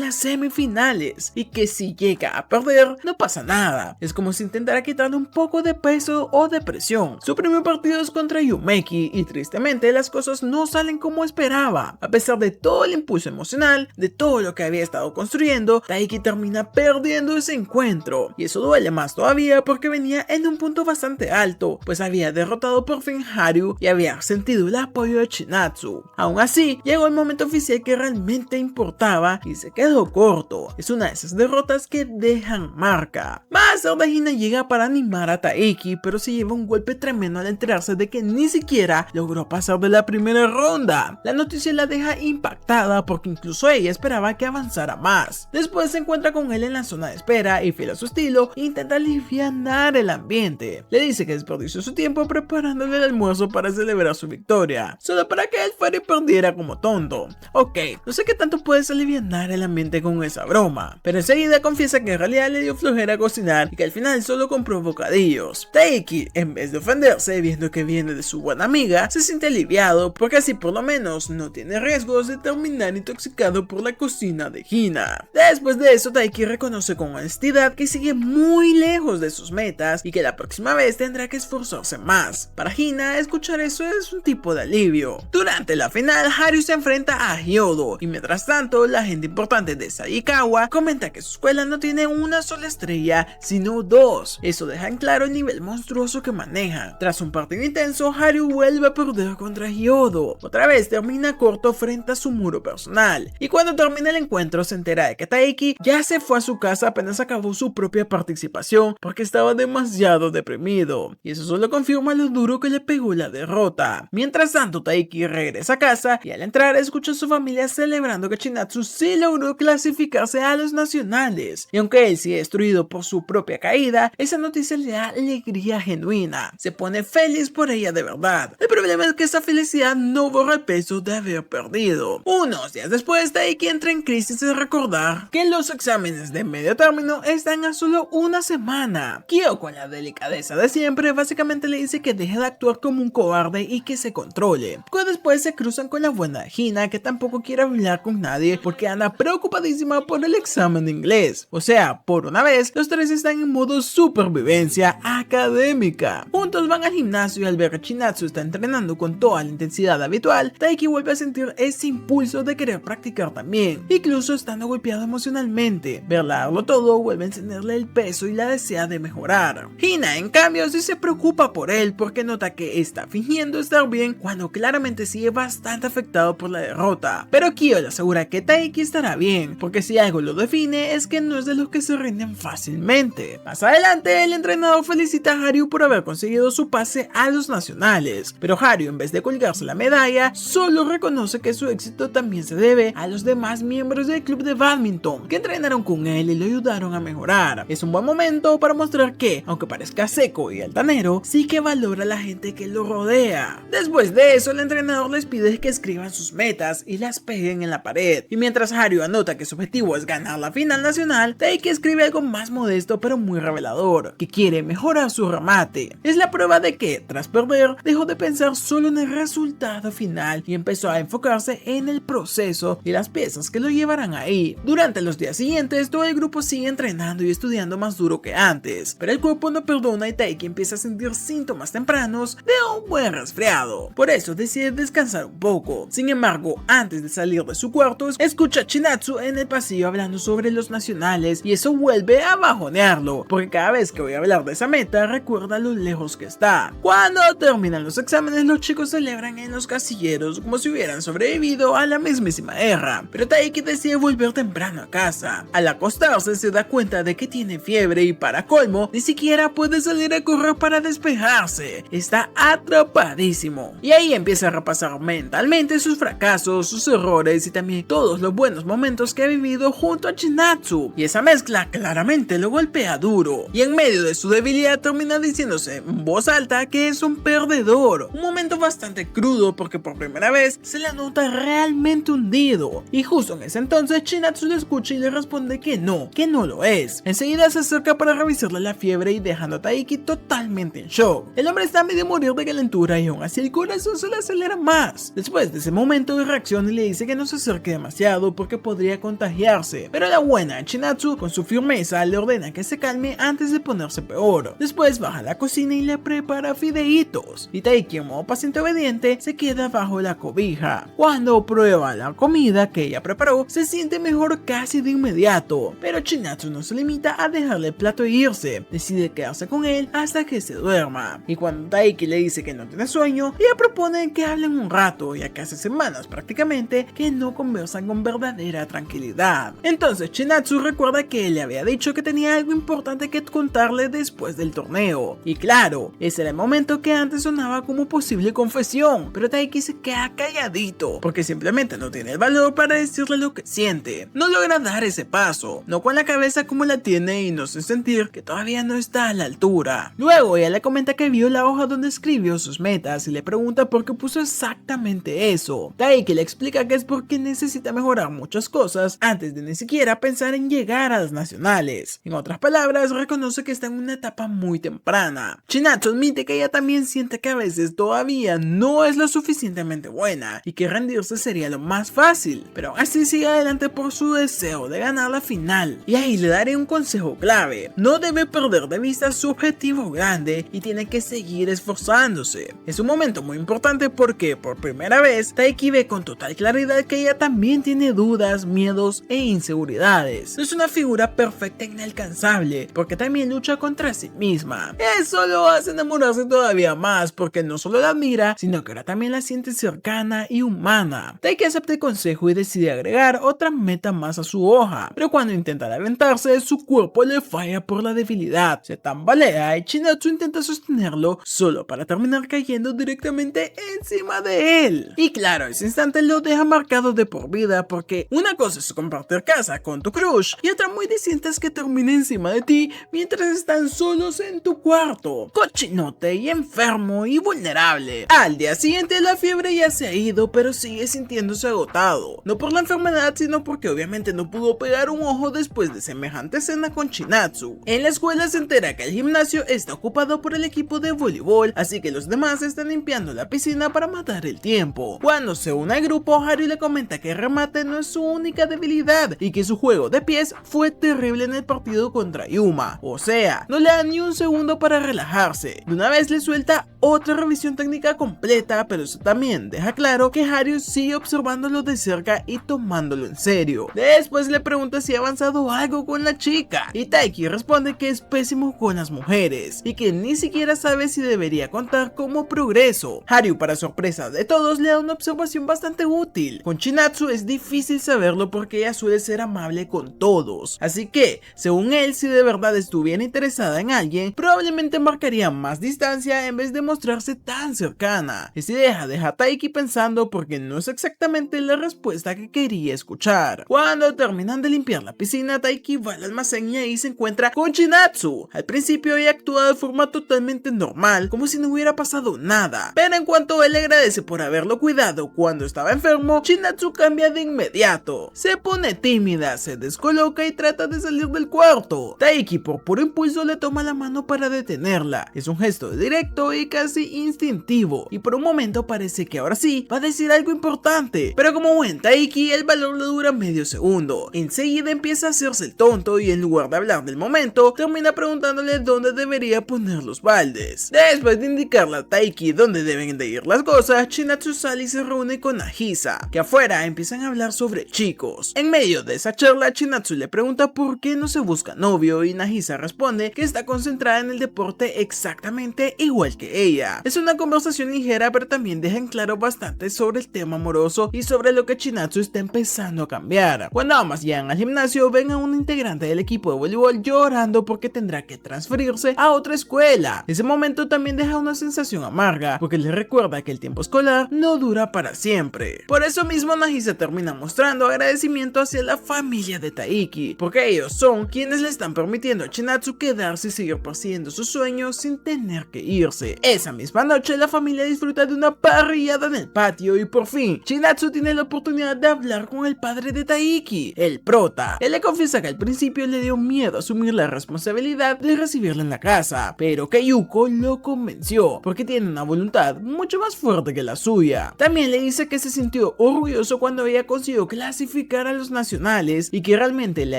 Speaker 1: las semifinales y que si llega a perder no pasa nada. Es como si intentara quitarle un poco de peso o de presión. Su primer partido es contra Yumeki y tristemente las cosas no salen como esperaba. A pesar de todo el impulso emocional, de todo lo que había estado construyendo, Taiki termina perdiendo ese encuentro. Y eso duele más todavía porque venía en un punto bastante alto, pues había derrotado por fin Haru y había sentido el apoyo de Chinatsu. Aún así, llegó el momento oficial que realmente importaba y se quedó corto. Es una de esas derrotas que dejan marca. Más tarde Hina llega para animar a Taiki, pero se lleva un golpe tremendo al enterarse de que ni siquiera logró pasar de la primera ronda. La noticia la deja impactada porque incluso ella esperaba que avanzara más. Después se encuentra con él en la zona de espera y, fiel a su estilo, intenta alivianar el ambiente. Le dice que desperdició su tiempo preparándole el almuerzo para celebrar su victoria, solo para que él fuera y perdiera como tonto. Ok, no sé qué tanto puedes alivianar el ambiente con esa broma, pero enseguida confiesa que en realidad le dio flojera cocinar y que al final solo compró bocadillos. Taiki, en vez de ofenderse viendo que viene de su buena amiga, se siente aliviado porque así por lo menos no tiene riesgos de terminar intoxicado por la cocina de Hina. Después de eso, Taiki reconoce con honestidad que sigue muy lejos de sus metas y que la próxima vez tendrá que esforzarse más. Para Hina, escuchar eso es un tipo de alivio. Durante la final, Haru se enfrenta a Hyodo y mientras tanto, la gente importante de Saikawa comenta que su escuela no tiene una sola estrella, sino dos. Eso deja en claro el nivel monstruoso que maneja. Tras un partido intenso, Haru vuelve a perder contra Hyodo. Otra vez termina corto frente a su muro personal. Y cuando termina el encuentro se entera de que Taiki ya se fue a su casa apenas acabó su propia participación porque estaba demasiado deprimido. Y eso solo confirma lo duro que le pegó la derrota. Mientras tanto, Taiki regresa a casa y al entrar escucha a su familia celebrando que Chinatsu sí logró clasificarse a los nacionales. Y aunque él sigue destruido por su propia caída, esa noticia le da alegría genuina. Se pone feliz por ella de verdad. El problema es que esa felicidad no borra el peso de haber perdido. Unos días después, Taiki entra en crisis de recordar que los exámenes de medio término están a solo una semana. Kyo, con la delicadeza de siempre, básicamente le dice que deje de actuar como un cobarde y que se controle. Pues después se cruzan con la buena Hina, que tampoco quiere hablar con nadie porque anda preocupadísima por el examen de inglés. O sea, por una vez, los tres están en modo supervivencia académica. Juntos van al gimnasio y al ver que Chinatsu está entrenando con toda la intensidad habitual, Taiki vuelve a sentir ese impulso de querer practicar también, incluso estando golpeado emocionalmente. Verla darlo todo vuelve a encenderle el peso y la desea de mejorar. Hina, en cambio, sí se preocupa por él porque nota que está fingiendo estar bien cuando claramente sigue bastante afectado por la derrota. Pero Kyo le asegura que Taiki estará bien, porque si algo lo define es que no es de los que se rinden fácilmente. Más adelante, el entrenador felicita a Haru por haber conseguido su pase a los nacionales, pero Haru, en vez de colgarse la medalla, solo reconoce que su éxito también se debe a los demás miembros del club de badminton que entrenaron con él y lo ayudaron a mejorar. Es un buen momento para mostrar que, aunque parezca seco y altanero, sí que valora a la gente que lo rodea. Después de eso, el entrenador les pide que escriban sus metas y las peguen en la pared, y mientras Haru anota que su objetivo es ganar la final nacional, Taiki escribe algo más modesto pero muy revelador, que quiere mejorar su remate. Es la prueba de que, tras perder, dejó de pensar solo en el resultado final y empezó a enfocarse en el proceso y las piezas que lo llevarán ahí. Durante los días siguientes, todo el grupo sigue entrenando y estudiando más duro que antes, pero el cuerpo no perdona y Taiki empieza a sentir síntomas tempranos de un buen resfriado. Por eso decide descansar un poco. Sin embargo, antes de salir de su cuarto, escucha a Chinatsu en el pasillo hablando sobre los nacionales y eso vuelve a bajonearlo, porque cada vez que voy a hablar de esa meta recuerda lo lejos que está. Cuando terminan los exámenes, los chicos celebran en los casilleros como si hubieran sobrevivido a la mismísima guerra, pero Taiki decide volver temprano a casa. Al acostarse se da cuenta de que tiene fiebre y para colmo ni siquiera puede salir a correr para despejarse, está atrapadísimo. Y ahí empieza a repasar mentalmente sus fracasos, sus errores y también todos los buenos momentos que ha vivido junto a Chinatsu, y esa mezcla claramente lo golpea duro, y en medio de su debilidad termina diciéndose en voz alta que es un perdedor, un momento bastante crudo porque por primera vez se le nota realmente hundido, y justo en ese entonces Chinatsu le escucha y le responde que no lo es. Enseguida se acerca para revisarle la fiebre y dejando a Taiki totalmente en shock. El hombre está medio morir de calentura y aún así el corazón se le acelera más. Después de ese momento reacciona y le dice que no se acerque demasiado porque podría contagiarse, pero la buena Chinatsu con su firmeza le ordena que se calme antes de ponerse peor. Después baja a la cocina y le prepara fideitos, y Taiki en modo paciente obediente se queda bajo la cobija. Cuando prueba la comida que ella preparó se siente mejor casi de inmediato, pero Chinatsu no se limita a dejarle el plato e irse, decide quedarse con él hasta que se duerma, y cuando Taiki le dice que no tiene sueño, ella propone que hablen un rato, ya que hace semanas prácticamente que no conversan con verdadera tranquilidad. Entonces Chinatsu recuerda que él le había dicho que tenía algo importante que contarle después del torneo, y claro, ese era el momento que antes sonaba como posible confesión, pero Taiki se queda calladito, porque simplemente no tiene el valor para decirle lo que siente, no logra dar ese paso, no con la cabeza como la tiene y no sé sentir que todavía no está a la altura. Luego ella le comenta que vio la hoja donde escribió sus metas y le pregunta por qué puso exactamente eso. Taiki le explica que es porque necesita mejorar muchas cosas antes de ni siquiera pensar en llegar a las nacionales. En otras palabras, reconoce que está en una etapa muy temprana. Chinatsu admite que ella también siente que a veces todavía no es lo suficientemente buena y que rendirse sería lo más fácil, pero aún así sigue adelante por su deseo de ganar la final. Y ahí le daré un consejo clave: no debe perder de vista su objetivo grande y tiene que seguir esforzándose. Es un momento muy importante porque por primera vez Taiki ve con total claridad que ella también tiene dudas, miedos e inseguridades. No es una figura perfecta e inalcanzable porque también lucha contra sí misma. Eso lo hace enamorarse todavía más porque no solo la admira, sino que ahora también la siente cercana y humana. Taiki acepta el consejo y decide agregar otra meta más a su hoja, pero cuando intenta aventarse, su cuerpo le falla por la debilidad, se tambalea y Chinatsu intenta sostenerlo solo para terminar cayendo directamente encima de él. Y claro, ese instante lo deja marcado de por vida porque una cosa es compartir casa con tu crush y otra muy distinta es que termine encima de ti mientras están solos en tu cuarto, cochinote y enfermo y vulnerable. Al día siguiente la fiebre ya se ha ido, pero sigue sintiéndose agotado, no por la enfermedad sino porque obviamente no pudo pegar un ojo después de semejante escena con Chinatsu. En la escuela se entera que el gimnasio está ocupado por el equipo de voleibol, así que los demás están limpiando la piscina para matar el tiempo. Cuando se une al grupo, Haru le comenta que el remate no es su única debilidad y que su juego de pies fue terrible en el partido contra Yuma, o sea, no le da ni un segundo para relajarse. De una vez le suelta otra revisión técnica completa, pero eso también deja claro que Haru sigue observándolo de cerca y tomándolo en serio. Después le pregunta si ha avanzado algo con la chica y Taiki responde que es pésimo con las mujeres y que ni siquiera sabe si debería contar como progreso. Haru, para sorpresa de todos, le da una observación bastante útil. Con Chinatsu es difícil saberlo porque ella suele ser amable con todos, así que, según él, si de verdad estuviera interesada en alguien, probablemente marcaría más distancia en vez de mostrarse tan cercana. Esa idea deja a Taiki pensando porque no es exactamente la respuesta que quería escuchar. Cuando terminan de limpiar la piscina, Taiki va al almacén y ahí se encuentra con Chinatsu. Al principio ella actúa de forma totalmente normal, como si no hubiera pasado nada, pero en cuanto él le agradece por haberlo cuidado cuando estaba enfermo, Chinatsu cambia de inmediato. Se pone tímida, se descoloca y trata de salir del cuarto. Taiki por puro impulso le toma la mano para detenerla. Es un gesto directo y casi instintivo, y por un momento parece que ahora sí va a decir algo importante, pero como buen Taiki, el valor le dura medio segundo. Enseguida empieza a hacerse el tonto y en lugar de hablar del momento, termina preguntándole dónde debería poner los baldes. Después de indicarle a Taiki dónde deben de ir las cosas, Chinatsu sale y se reúne con Nagisa, que afuera empiezan a hablar sobre chicos. En medio de esa charla, Chinatsu le pregunta por qué no se vuelve busca novio y Nagisa responde que está concentrada en el deporte exactamente igual que ella. Es una conversación ligera, pero también deja en claro bastante sobre el tema amoroso y sobre lo que Chinatsu está empezando a cambiar. Cuando ambas llegan al gimnasio, ven a un integrante del equipo de voleibol llorando porque tendrá que transferirse a otra escuela. Ese momento también deja una sensación amarga, porque le recuerda que el tiempo escolar no dura para siempre. Por eso mismo Nagisa termina mostrando agradecimiento hacia la familia de Taiki, porque ellos son quienes le están permitiendo a Chinatsu quedarse y seguir persiguiendo sus sueños sin tener que irse. Esa misma noche la familia disfruta de una parrillada en el patio y por fin Chinatsu tiene la oportunidad de hablar con el padre de Taiki, el prota. Él le confiesa que al principio le dio miedo asumir la responsabilidad de recibirla en la casa, pero que Yuko lo convenció porque tiene una voluntad mucho más fuerte que la suya. También le dice que se sintió orgulloso cuando ella consiguió clasificar a los nacionales y que realmente le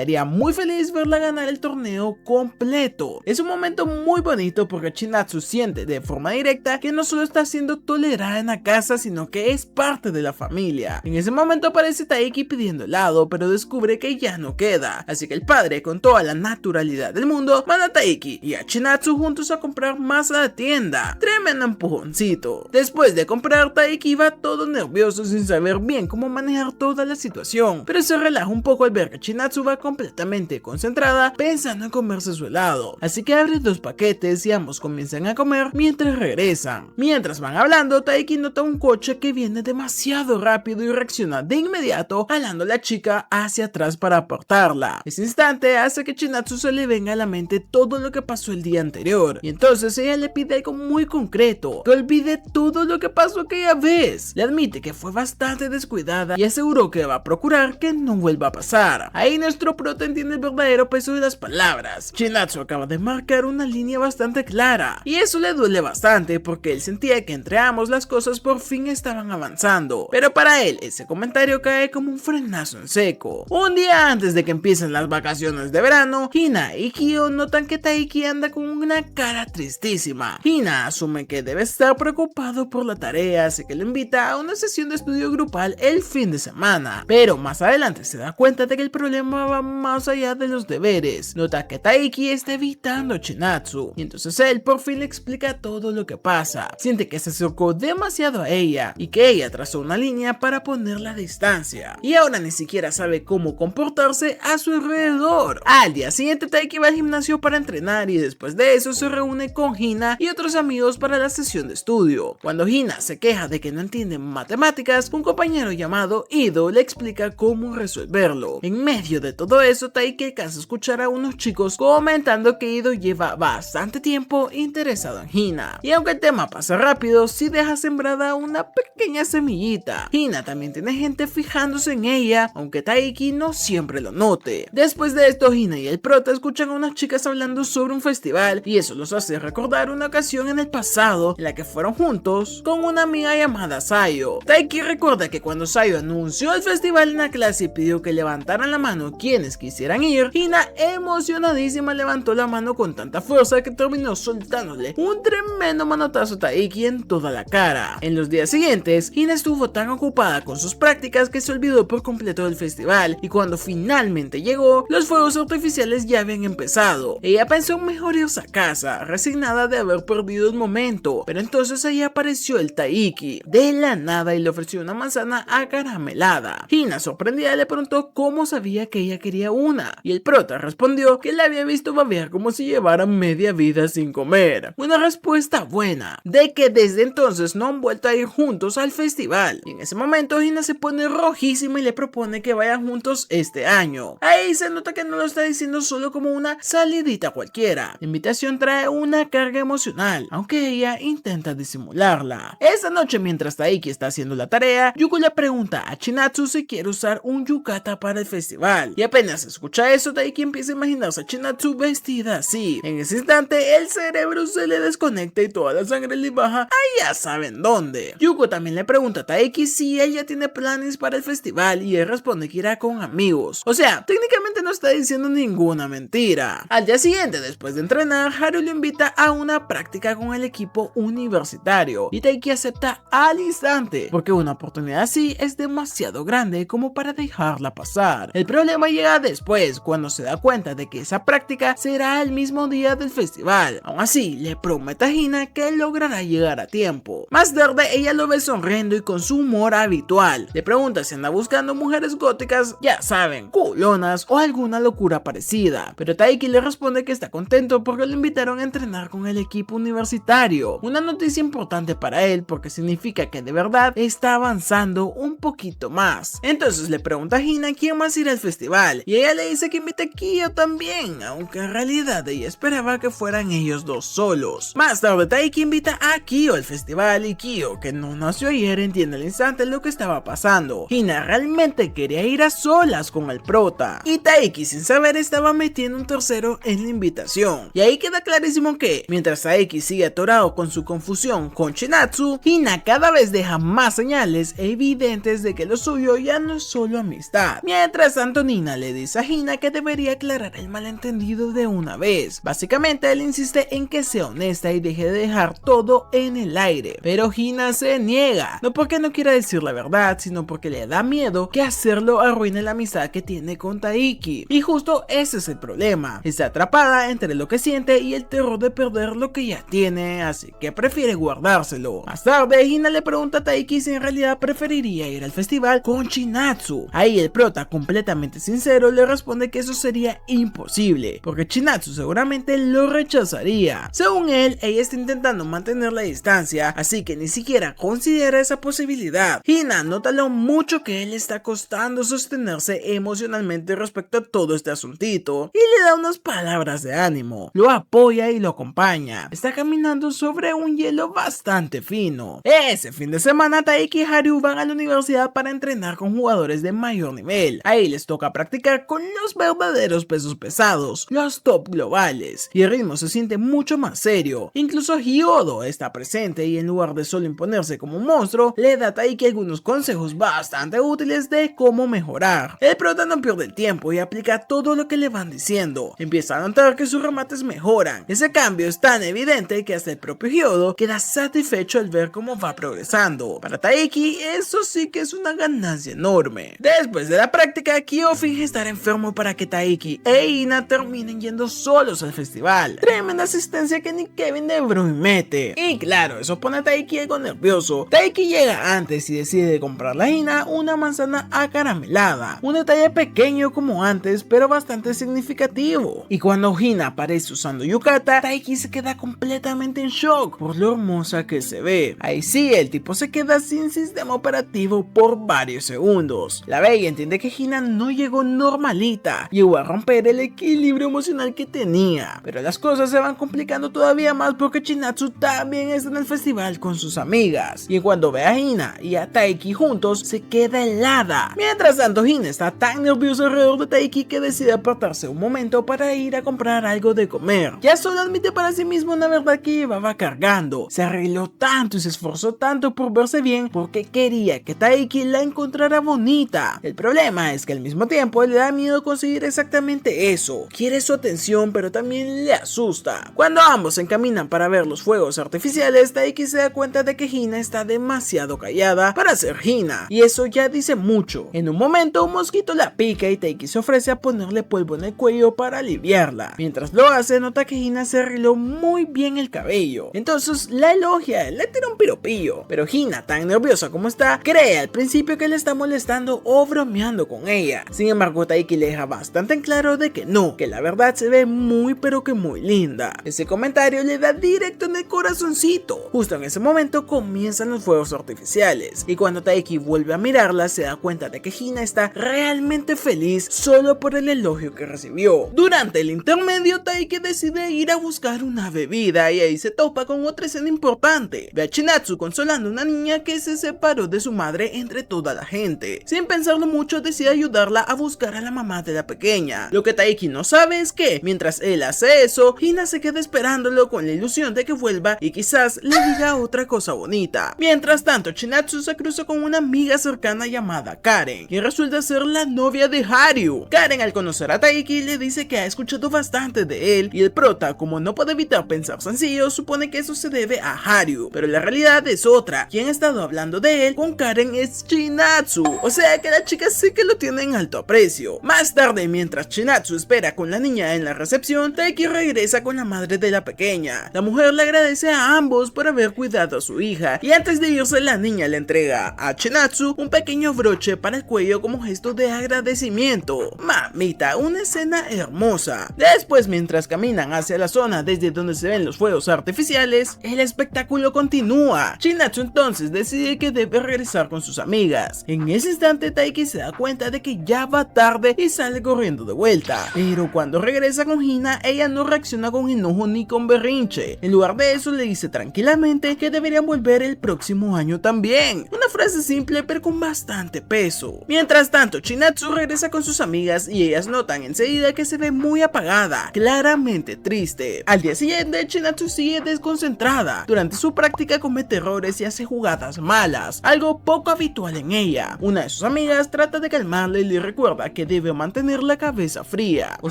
Speaker 1: haría muy feliz verla ganar el torneo completo. Es un momento muy bonito porque Chinatsu siente de forma directa que no solo está siendo tolerada en la casa, sino que es parte de la familia. En ese momento aparece Taiki pidiendo helado, pero descubre que ya no queda, así que el padre, con toda la naturalidad del mundo, manda a Taiki y a Chinatsu juntos a comprar más a la tienda. Tremendo empujoncito. Después de comprar, Taiki va todo nervioso sin saber bien cómo manejar toda la situación, pero se relaja un poco al ver que Chinatsu va completamente concentrada pensando en comerse su helado, así que abre 2 paquetes y ambos comienzan a comer mientras regresan. Mientras van hablando, Taiki nota un coche que viene demasiado rápido y reacciona de inmediato jalando a la chica hacia atrás para apartarla. Ese instante hace que Chinatsu se le venga a la mente todo lo que pasó el día anterior y entonces ella le pide algo muy concreto, que olvide todo lo que pasó aquella vez. Le admite que fue bastante descuidada y aseguró que va a procurar que no vuelva a pasar. Ahí nuestro prota entiende el verdadero peso de las palabras. Chinatsu acaba de marcar una línea bastante clara y eso le duele bastante porque él sentía que entre ambos las cosas por fin estaban avanzando, pero para él ese comentario cae como un frenazo en seco. Un día antes de que empiecen las vacaciones de verano, Hina y Kyo notan que Taiki anda con una cara tristísima. Hina asume que debe estar preocupado por la tarea, así que le invita a una sesión de estudio grupal el fin de semana, pero más adelante se da cuenta de que el problema va más allá de los deberes. Nota que Taiki está evitando a Chinatsu y entonces él por fin le explica todo lo que pasa. Siente que se acercó demasiado a ella y que ella trazó una línea para ponerla a distancia y ahora ni siquiera sabe cómo comportarse a su alrededor. Al día siguiente Taiki va al gimnasio para entrenar y después de eso se reúne con Hina y otros amigos para la sesión de estudio. Cuando Hina se queja de que no entiende matemáticas, un compañero llamado Ido le explica cómo resolverlo. En medio de todo eso, Taiki alcanza a escuchar a unos chicos comentando que Ido lleva bastante tiempo interesado en Hina, y aunque el tema pasa rápido, sí deja sembrada una pequeña semillita. Hina también tiene gente fijándose en ella, aunque Taiki no siempre lo note. Después de esto, Hina y el prota escuchan a unas chicas hablando sobre un festival y eso los hace recordar una ocasión en el pasado en la que fueron juntos con una amiga llamada Sayo. Taiki recuerda que cuando Sayo anunció el festival en la clase y pidió que levantaran la mano quienes quisieran ir, Hina emocionadísima levantó la mano con tanta fuerza que terminó soltándole un tremendo manotazo a Taiki en toda la cara. En los días siguientes, Hina estuvo tan ocupada con sus prácticas que se olvidó por completo del festival y cuando finalmente llegó, los fuegos artificiales ya habían empezado. Ella pensó mejor irse a casa, resignada de haber perdido el momento, pero entonces ahí apareció el Taiki de la nada y le ofreció una manzana acaramelada. Hina, sorprendida, le preguntó cómo sabía que ella quería una y el prota respondió que la había visto babear como si llevara media vida sin comer. Una respuesta buena, de que desde entonces no han vuelto a ir juntos al festival. Y en ese momento Hina se pone rojísima y le propone que vayan juntos este año. Ahí se nota que no lo está diciendo solo como una salidita cualquiera. La invitación trae una carga emocional, aunque ella intenta disimularla. Esa noche, mientras Taiki está haciendo la tarea, Yuko le pregunta a Chinatsu si quiere usar un yukata para el festival. Y apenas escucha eso, Taiki empieza a imaginarse a Chinatsu vestida así. En ese instante, el cerebro se le desconecta y toda la sangre le baja a ya saben dónde. Yuko también le pregunta a Taiki si ella tiene planes para el festival y él responde que irá con amigos. O sea, técnicamente no está diciendo ninguna mentira. Al día siguiente, después de entrenar, Haru lo invita a una práctica con el equipo universitario y Taiki acepta al instante porque una oportunidad así es demasiado grande como para dejarla pasar. El problema llega después, cuando se se da cuenta de que esa práctica será el mismo día del festival. Aún así, le promete a Hina que logrará llegar a tiempo. Más tarde, ella lo ve sonriendo y con su humor habitual. Le pregunta si anda buscando mujeres góticas, ya saben, culonas o alguna locura parecida. Pero Taiki le responde que está contento porque lo invitaron a entrenar con el equipo universitario. Una noticia importante para él porque significa que de verdad está avanzando un poquito más. Entonces le pregunta a Hina quién más irá al festival y ella le dice que invita a Kyo también, aunque en realidad ella esperaba que fueran ellos dos solos. Más tarde Taiki invita a Kyo al festival y Kyo, que no nació ayer, entiende al instante lo que estaba pasando. Hina realmente quería ir a solas con el prota y Taiki sin saber estaba metiendo un tercero en la invitación. Y ahí queda clarísimo que mientras Taiki sigue atorado con su confusión con Chinatsu, Hina cada vez deja más señales evidentes de que lo suyo ya no es solo amistad. Mientras tanto Nina le dice a Hina que debería aclarar el malentendido de una vez. Básicamente él insiste en que sea honesta y deje de dejar todo en el aire, pero Hina se niega, no porque no quiera decir la verdad, sino porque le da miedo que hacerlo arruine la amistad que tiene con Taiki. Y justo ese es el problema, está atrapada entre lo que siente y el terror de perder lo que ya tiene, así que prefiere guardárselo. Más tarde Hina le pregunta a Taiki si en realidad preferiría ir al festival con Chinatsu. Ahí el prota, completamente sincero, le responde que eso sería imposible, porque Chinatsu seguramente lo rechazaría. Según él, ella está intentando mantener la distancia, así que ni siquiera considera esa posibilidad. Hina nota lo mucho que él está costando sostenerse emocionalmente respecto a todo este asuntito y le da unas palabras de ánimo, lo apoya y lo acompaña. Está caminando sobre un hielo bastante fino. Ese fin de semana Taiki y Haru van a la universidad para entrenar con jugadores de mayor nivel. Ahí les toca practicar con los verdaderos pesos pesados, los top globales, y el ritmo se siente mucho más serio. Incluso Hyodo está presente y en lugar de solo imponerse como un monstruo, le da a Taiki algunos consejos bastante útiles de cómo mejorar. El prota no pierde el tiempo y aplica todo lo que le van diciendo. Empieza a notar que sus remates mejoran. Ese cambio es tan evidente que hasta el propio Hyodo queda satisfecho al ver cómo va progresando. Para Taiki, eso sí que es una ganancia enorme. Después de la práctica, Kyo finge estar enfermo para que Taiki e Hina terminen yendo solos al festival. Tremenda asistencia que ni Kevin De Bruyne mete. Y claro, eso pone a Taiki algo nervioso. Taiki llega antes y decide comprarle a Hina una manzana acaramelada. Un detalle pequeño como antes, pero bastante significativo. Y cuando Hina aparece usando yukata, Taiki se queda completamente en shock por lo hermosa que se ve. Ahí sí, el tipo se queda sin sistema operativo por varios segundos. La ve y entiende que Hina no llegó normalita, llegó a romper el equilibrio emocional que tenía. Pero las cosas se van complicando todavía más porque Chinatsu también está en el festival con sus amigas. Y cuando ve a Hina y a Taiki juntos, se queda helada. Mientras tanto, Hina está tan nerviosa alrededor de Taiki que decide apartarse un momento para ir a comprar algo de comer. Ya solo admite para sí mismo una verdad que llevaba cargando. Se arregló tanto y se esforzó tanto por verse bien porque quería que Taiki la encontrara bonita. El problema es que al mismo tiempo le da miedo conseguir exactamente eso. Quiere su atención, pero también le asusta. Cuando ambos se encaminan para ver los fuegos artificiales, Taiki se da cuenta de que Hina está demasiado callada para ser Hina, y eso ya dice mucho. En un momento un mosquito la pica y Taiki se ofrece a ponerle polvo en el cuello para aliviarla. Mientras lo hace, nota que Hina se arregló muy bien el cabello, entonces la elogia, le tira un piropillo, pero Hina, tan nerviosa como está, cree al principio que le está molestando o bromeando con ella. Sin embargo, Taiki le deja bastante en claro de que no, que la verdad se ve muy pero que muy linda. Ese comentario le da directo en el corazoncito. Justo en ese momento comienzan los fuegos artificiales, y cuando Taiki vuelve a mirarla se da cuenta de que Hina está realmente feliz solo por el elogio que recibió. Durante el intermedio, Taiki decide ir a buscar una bebida y ahí se topa con otra escena importante. Ve a Chinatsu consolando a una niña que se separó de su madre entre toda la gente. Sin pensarlo mucho, decide ayudarla a buscar a la mamá de la pequeña. Lo que Taiki no sabe es que, mientras él hace eso, Hina se queda esperándolo con la ilusión de que vuelva y quizás le diga otra cosa bonita. Mientras tanto, Chinatsu se cruza con una amiga cercana llamada Karen, que resulta ser la novia de Haru. Karen, al conocer a Taiki, le dice que ha escuchado bastante de él, y el prota, como no puede evitar pensar sencillo, supone que eso se debe a Haru, pero la realidad es otra. Quien ha estado hablando de él con Karen es Chinatsu, o sea que la chica sí que lo tiene en alto aprecio. Más tarde, mientras Mientras Chinatsu espera con la niña en la recepción, Taiki regresa con la madre de la pequeña. La mujer le agradece a ambos por haber cuidado a su hija y antes de irse la niña le entrega a Chinatsu un pequeño broche para el cuello como gesto de agradecimiento. Mamita, una escena hermosa. Después, mientras caminan hacia la zona desde donde se ven los fuegos artificiales, el espectáculo continúa. Chinatsu entonces decide que debe regresar con sus amigas. En ese instante Taiki se da cuenta de que ya va tarde y sale corriendo de vuelta. Pero cuando regresa con Hina, ella no reacciona con enojo ni con berrinche. En lugar de eso le dice tranquilamente que deberían volver el próximo año también. Una frase simple pero con bastante peso. Mientras tanto, Chinatsu regresa con sus amigas y ellas notan enseguida que se ve muy apagada, claramente triste. Al día siguiente, Chinatsu sigue desconcentrada. Durante su práctica comete errores y hace jugadas malas, algo poco habitual en ella. Una de sus amigas trata de calmarla y le recuerda que debe mantener la cabeza fría. O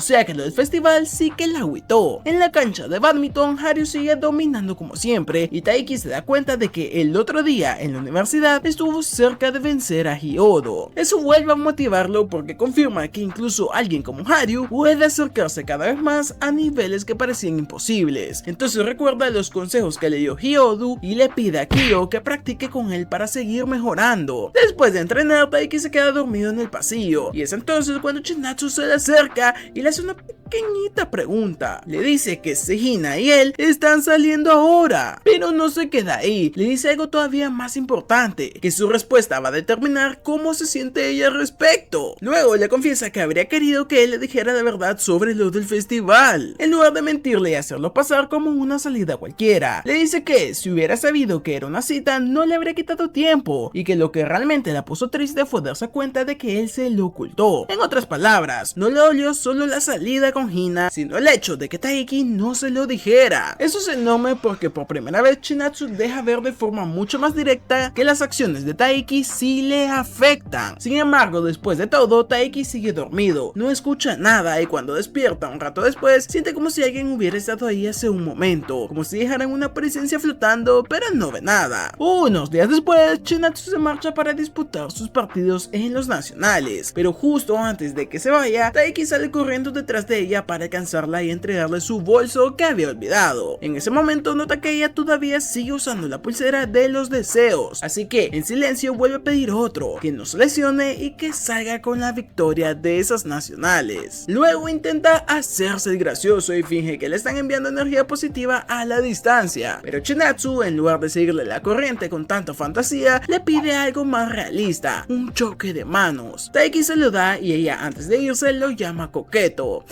Speaker 1: sea que lo del festival sí que la agüitó. En la cancha de badminton, Haru sigue dominando como siempre y Taiki se da cuenta de que el otro día en la universidad estuvo cerca de vencer a Hyodo. Eso vuelve a motivarlo porque confirma que incluso alguien como Haru puede acercarse cada vez más a niveles que parecían imposibles. Entonces recuerda los consejos que le dio Hyodo y le pide a Kyo que practique con él para seguir mejorando. Después de entrenar, Taiki se queda dormido en el pasillo y es entonces cuando Chinatsu se le acerca y le hace una pequeñita pregunta. Le dice que Hina y él están saliendo ahora, pero no se queda ahí. Le dice algo todavía más importante, que su respuesta va a determinar cómo se siente ella al respecto. Luego le confiesa que habría querido que él le dijera la verdad sobre lo del festival, en lugar de mentirle y hacerlo pasar como una salida cualquiera. Le dice que si hubiera sabido que era una cita no le habría quitado tiempo y que lo que realmente la puso triste fue darse cuenta de que él se lo ocultó. En otras palabras, no le dolió solo la salida con Hina, sino el hecho de que Taiki no se lo dijera. Eso es enorme porque por primera vez Chinatsu deja ver de forma mucho más directa que las acciones de Taiki sí le afectan. Sin embargo, después de todo, Taiki sigue dormido, no escucha nada y cuando despierta un rato después, siente como si alguien hubiera estado ahí hace un momento, como si dejaran una presencia flotando, pero no ve nada. Unos días después, Chinatsu se marcha para disputar sus partidos en los nacionales, pero justo antes de que se vaya, Taiki sale corriendo detrás de ella para alcanzarla y entregarle su bolso que había olvidado. En ese momento nota que ella todavía sigue usando la pulsera de los deseos, así que en silencio vuelve a pedir otro, que no se lesione y que salga con la victoria de esas nacionales. Luego intenta hacerse el gracioso y finge que le están enviando energía positiva a la distancia, pero Chinatsu, en lugar de seguirle la corriente con tanta fantasía, le pide algo más realista, un choque de manos. Taiki se lo da y ella antes de irse lo llama coqueto.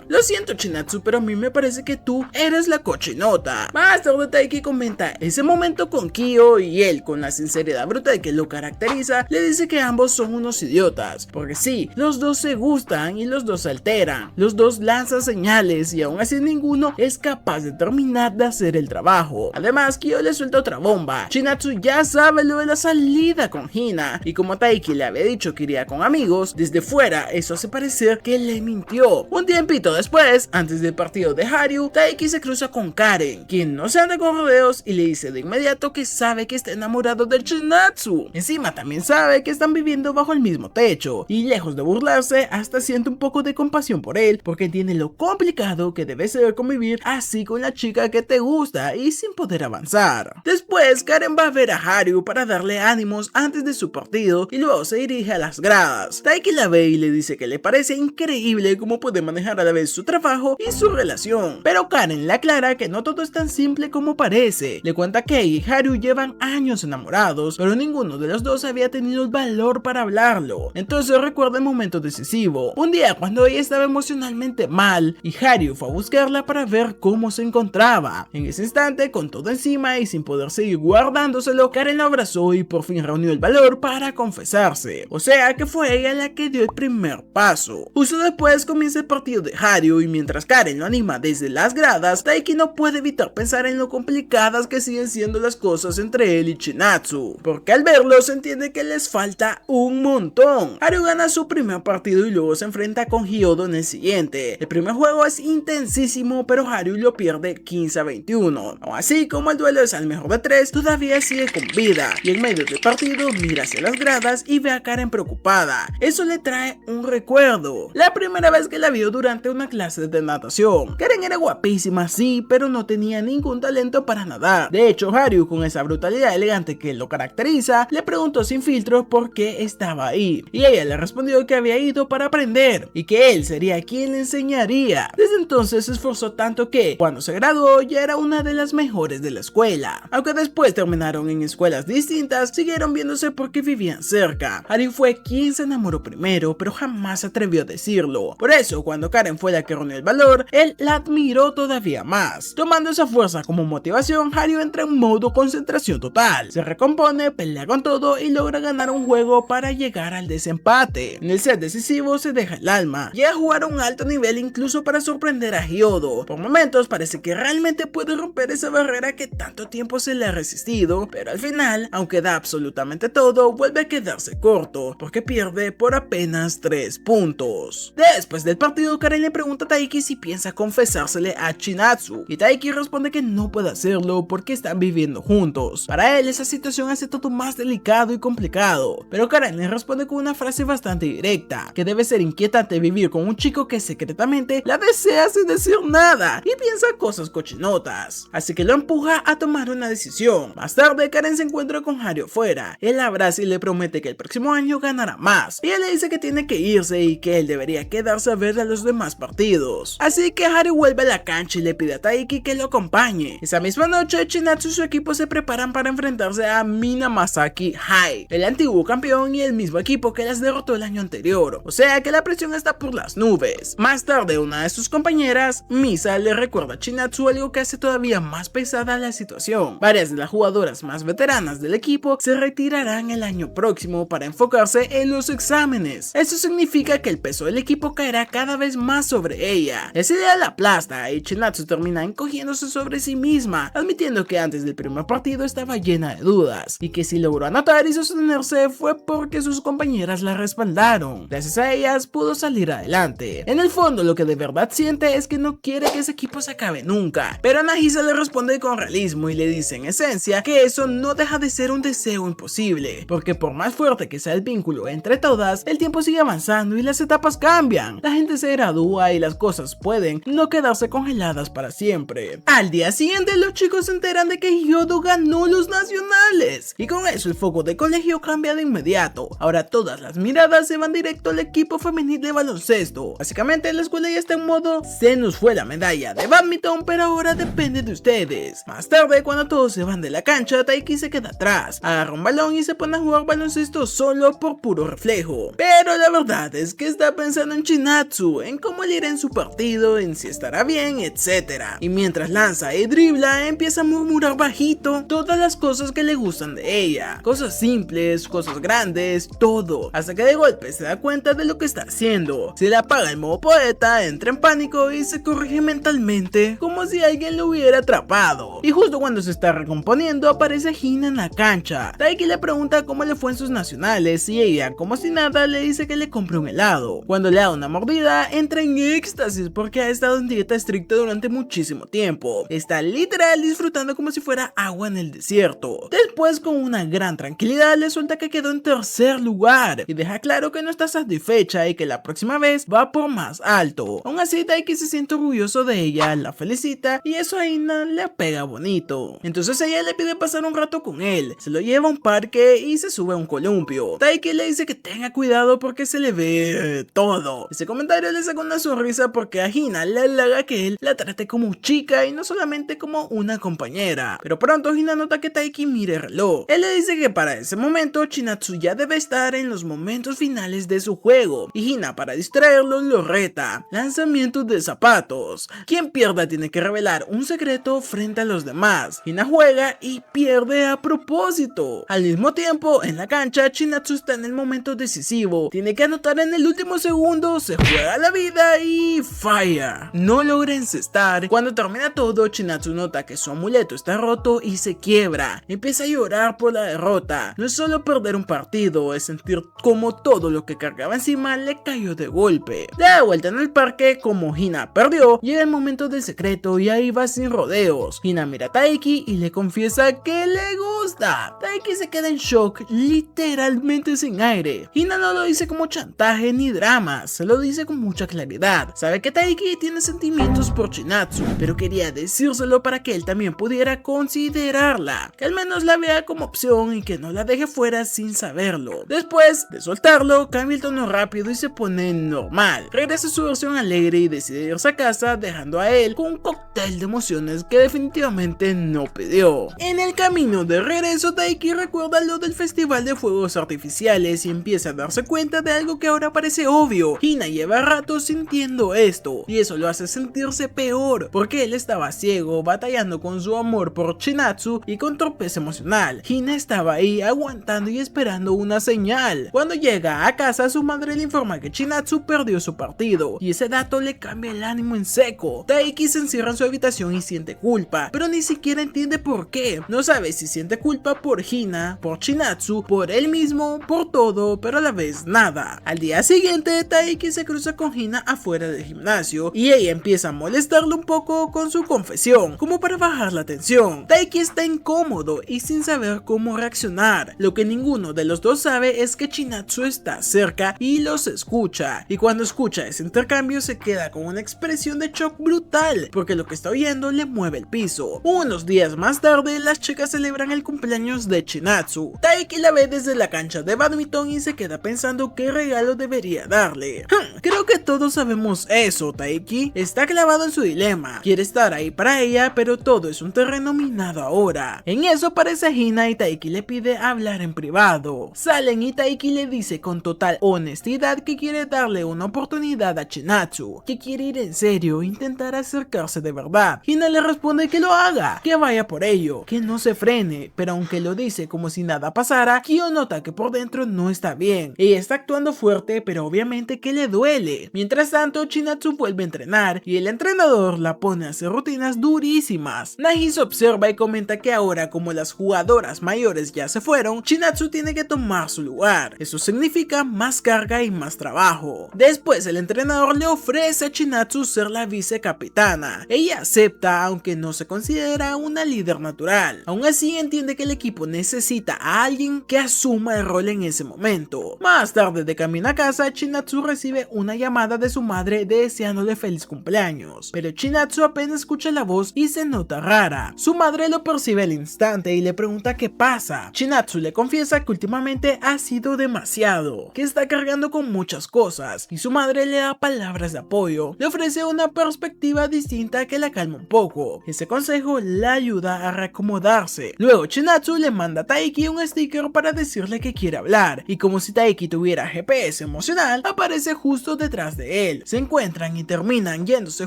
Speaker 1: Lo siento Chinatsu, pero a mí me parece que tú eres la cochinota. Más tarde Taiki comenta ese momento con Kyo y él, con la sinceridad brutal que lo caracteriza, le dice que ambos son unos idiotas, porque sí, los dos se gustan y los dos se alteran, los dos lanzan señales y aún así ninguno es capaz de terminar de hacer el trabajo. Además, Kyo le suelta otra bomba. Chinatsu ya sabe lo de la salida con Hina y como Taiki le había dicho que iría con amigos, desde fuera eso hace parecer que le mintió. Un tiempito después, antes del partido de Haru, Taiki se cruza con Karen, quien no se anda con rodeos y le dice de inmediato que sabe que está enamorado de Chinatsu. Encima también sabe que están viviendo bajo el mismo techo y lejos de burlarse, hasta siente un poco de compasión por él porque entiende lo complicado que debe ser convivir así con la chica que te gusta y sin poder avanzar. Después Karen va a ver a Haru para darle ánimos antes de su partido y luego se dirige a las gradas. Taiki la ve y le dice que le parece increíble cómo puede manejar a la vez su trabajo y su relación, pero Karen le aclara que no todo es tan simple como parece. Le cuenta que ella y Haru llevan años enamorados, pero ninguno de los dos había tenido el valor para hablarlo. Entonces recuerda el momento decisivo, un día cuando ella estaba emocionalmente mal y Haru fue a buscarla para ver cómo se encontraba. En ese instante, con todo encima y sin poder seguir guardándoselo, Karen la abrazó y por fin reunió el valor para confesarse. O sea que fue ella la que dio el primer paso. Justo después comienza el partido de Haru y mientras Karen lo anima desde las gradas, Taiki no puede evitar pensar en lo complicadas que siguen siendo las cosas entre él y Chinatsu, porque al verlo se entiende que les falta un montón. Haru gana su primer partido y luego se enfrenta con Hyodo en el siguiente. El primer juego es intensísimo, pero Haru lo pierde 15-21. Aún así, como el duelo es al mejor de 3, todavía sigue con vida y en medio del partido mira hacia las gradas y ve a Karen preocupada. Eso le trae un recuerdo, la primera vez que la vio durante una clase de natación. Karen era guapísima, sí, pero no tenía ningún talento para nadar. De hecho, Haru, con esa brutalidad elegante que lo caracteriza, le preguntó sin filtros por qué estaba ahí, y ella le respondió que había ido para aprender y que él sería quien le enseñaría. Desde entonces se esforzó tanto que, cuando se graduó, ya era una de las mejores de la escuela. Aunque después terminaron en escuelas distintas, siguieron viéndose porque vivían cerca. Haru fue quien se enamoró primero, pero jamás se atrevió a decirlo. Por eso, cuando Karen fue la que reunió el valor, él la admiró todavía más. Tomando esa fuerza como motivación, Haru entra en modo concentración total. Se recompone, pelea con todo y logra ganar un juego para llegar al desempate. En el set decisivo se deja el alma. Llega a jugar a un alto nivel incluso para sorprender a Hyodo. Por momentos parece que realmente puede romper esa barrera que tanto tiempo se le ha resistido, pero al final, aunque da absolutamente todo, vuelve a quedarse corto, porque pierde por apenas 3 puntos. Después del partido, Karen le pregunta a Taiki si piensa confesársele a Chinatsu, y Taiki responde que no puede hacerlo porque están viviendo juntos. Para él, esa situación hace todo más delicado y complicado, pero Karen le responde con una frase bastante directa, que debe ser inquietante vivir con un chico que secretamente la desea sin decir nada y piensa cosas cochinotas, así que lo empuja a tomar una decisión. Más tarde, Karen se encuentra con Haru afuera. Él la abraza y le promete que el próximo año ganará más. Ella le dice que tiene que irse y que él debería quedarse a ver a los demás partidos. Así que Haru vuelve a la cancha y le pide a Taiki que lo acompañe. Esa misma noche, Chinatsu y su equipo se preparan para enfrentarse a Minamasaki High, el antiguo campeón y el mismo equipo que las derrotó el año anterior. O sea que la presión está por las nubes. Más tarde, una de sus compañeras, Misa, le recuerda a Chinatsu algo que hace todavía más pesada la situación. Varias de las jugadoras más veteranas del equipo se retirarán el año próximo para enfocarse en los exámenes. Eso significa que el peso del equipo caerá cada vez más sobre ella. Esa idea la aplasta y Chinatsu termina encogiéndose sobre sí misma, admitiendo que antes del primer partido estaba llena de dudas y que si logró anotar y sostenerse fue porque sus compañeras la respaldaron. Gracias a ellas pudo salir adelante. En el fondo, lo que de verdad siente es que no quiere que ese equipo se acabe nunca, pero Nagisa le responde con realismo y le dice en esencia que eso no deja de ser un deseo imposible, porque por más fuerte que sea el vínculo entre todas, el tiempo sigue avanzando y las etapas cambian. La gente se gradúa y las cosas pueden no quedarse congeladas para siempre. Al día siguiente, los chicos se enteran de que Hyodo ganó los nacionales, y con eso el foco de colegio cambia de inmediato. Ahora todas las miradas se van directo al equipo femenil de baloncesto. Básicamente la escuela ya está en modo se nos fue la medalla de badminton, pero ahora depende de ustedes. Más tarde, cuando todos se van de la cancha, Taiki se queda atrás, agarra un balón y se pone a jugar baloncesto solo por puro reflejo. Pero la verdad es que está pensando en Chinatsu, en cómo le irá en su partido, en si estará bien, etc. Y mientras lanza y dribla, empieza a murmurar bajito todas las cosas que le gustan de ella. Cosas simples, cosas grandes, todo. Hasta que de golpe se da cuenta de lo que está haciendo. Se le apaga el modo poeta, entra en pánico y se corrige mentalmente como si alguien lo hubiera atrapado. Y justo cuando se está recomponiendo, aparece Hina en la cancha. Taiki le pregunta cómo le fue en sus nacionales y ella, como si nada, le dice que le compre un helado. Cuando le da una mordida, entra en éxtasis porque ha estado en dieta estricta durante muchísimo tiempo. Está literal disfrutando como si fuera agua en el desierto. Después, con una gran tranquilidad, le suelta que quedó en tercer lugar y deja claro que no está satisfecha y que la próxima vez va por más alto. Aún así, Taiki se siente orgulloso de ella, la felicita y eso a Hina le pega bonito. Entonces ella le pide pasar un rato con él, se lo lleva a un parque y se sube a un columpio. Taiki le dice que tenga cuidado porque se le ve todo. Ese comentario le saca una sonrisa porque a Hina le halaga que él la trate como chica y no solamente como una compañera. Pero pronto Hina nota que Taiki mira el reloj. Él le dice que para ese momento Chinatsu ya debe estar en los momentos finales de su juego y Hina, para distraerlo, lo reta. Lanzamientos de zapatos. Quien pierda tiene que revelar un secreto frente a los demás. Hina juega y pierde a propósito. Al mismo tiempo, en la cancha, Chinatsu está en el momento decisivo. Tiene que anotar en el último segundo, se juega la vida vida y falla. No logra encestar. Cuando termina todo, Chinatsu nota que su amuleto está roto y se quiebra. Empieza a llorar por la derrota. No es solo perder un partido, es sentir como todo lo que cargaba encima le cayó de golpe. De vuelta en el parque, como Hina perdió, llega el momento del secreto y ahí va sin rodeos. Hina mira a Taiki y le confiesa que le gusta. Taiki se queda en shock, literalmente sin aire. Hina no lo dice como chantaje ni drama, se lo dice con mucha claridad. Sabe que Taiki tiene sentimientos por Chinatsu, pero quería decírselo para que él también pudiera considerarla, que al menos la vea como opción y que no la deje fuera sin saberlo. Después de soltarlo, cambia el tono rápido y se pone normal. Regresa a su versión alegre y decide irse a casa, dejando a él con un cóctel de emociones que definitivamente no pidió. En el camino de regreso, Taiki recuerda lo del festival de fuegos artificiales y empieza a darse cuenta de algo que ahora parece obvio. Hina lleva rato sintiendo esto y eso lo hace sentirse peor, porque él estaba ciego, batallando con su amor por Chinatsu y con torpeza emocional. Hina estaba ahí aguantando y esperando una señal. Cuando llega a casa, su madre le informa que Chinatsu perdió su partido y ese dato le cambia el ánimo en seco. Taiki se encierra en su habitación y siente culpa, pero ni siquiera entiende por qué. No sabe si siente culpa por Hina, por Chinatsu, por él mismo, por todo, pero a la vez nada. Al día siguiente, Taiki se cruza con Hina afuera del gimnasio y ella empieza a molestarlo un poco con su confesión, como para bajar la tensión. Taiki está incómodo y sin saber cómo reaccionar. Lo que ninguno de los dos sabe es que Chinatsu está cerca y los escucha, y cuando escucha ese intercambio se queda con una expresión de shock brutal, porque lo que está oyendo le mueve el piso. Unos días más tarde, las chicas celebran el cumpleaños de Chinatsu. Taiki la ve desde la cancha de badminton y se queda pensando qué regalo debería darle. Creo que todos sabemos eso. Taiki está clavado en su dilema, quiere estar ahí para ella, pero todo es un terreno minado ahora. En eso aparece Hina y Taiki le pide hablar en privado. Salen y Taiki le dice con total honestidad que quiere darle una oportunidad a Chinatsu, que quiere ir en serio e intentar acercarse de verdad. Hina le responde que lo haga, que vaya por ello, que no se frene, pero aunque lo dice como si nada pasara, Kyo nota que por dentro no está bien. Ella está actuando fuerte, pero obviamente que le duele. Mientras tanto, Chinatsu vuelve a entrenar y el entrenador la pone a hacer rutinas durísimas. Nagise observa y comenta que ahora, como las jugadoras mayores ya se fueron, Chinatsu tiene que tomar su lugar. Eso significa más carga y más trabajo. Después el entrenador le ofrece a Chinatsu ser la vicecapitana. Ella acepta, aunque no se considera una líder natural. Aún así entiende que el equipo necesita a alguien que asuma el rol en ese momento. Más tarde, de camino a casa, Chinatsu recibe una llamada de su madre deseándole feliz cumpleaños, pero Chinatsu apenas escucha la voz y se nota rara. Su madre lo percibe al instante y le pregunta qué pasa. Chinatsu le confiesa que últimamente ha sido demasiado, que está cargando con muchas cosas, y su madre le da palabras de apoyo. Le ofrece una perspectiva distinta que la calma un poco. Ese consejo la ayuda a reacomodarse. Luego Chinatsu le manda a Taiki un sticker para decirle que quiere hablar, y como si Taiki tuviera GPS emocional, aparece justo detrás de él. Se encuentran y terminan yéndose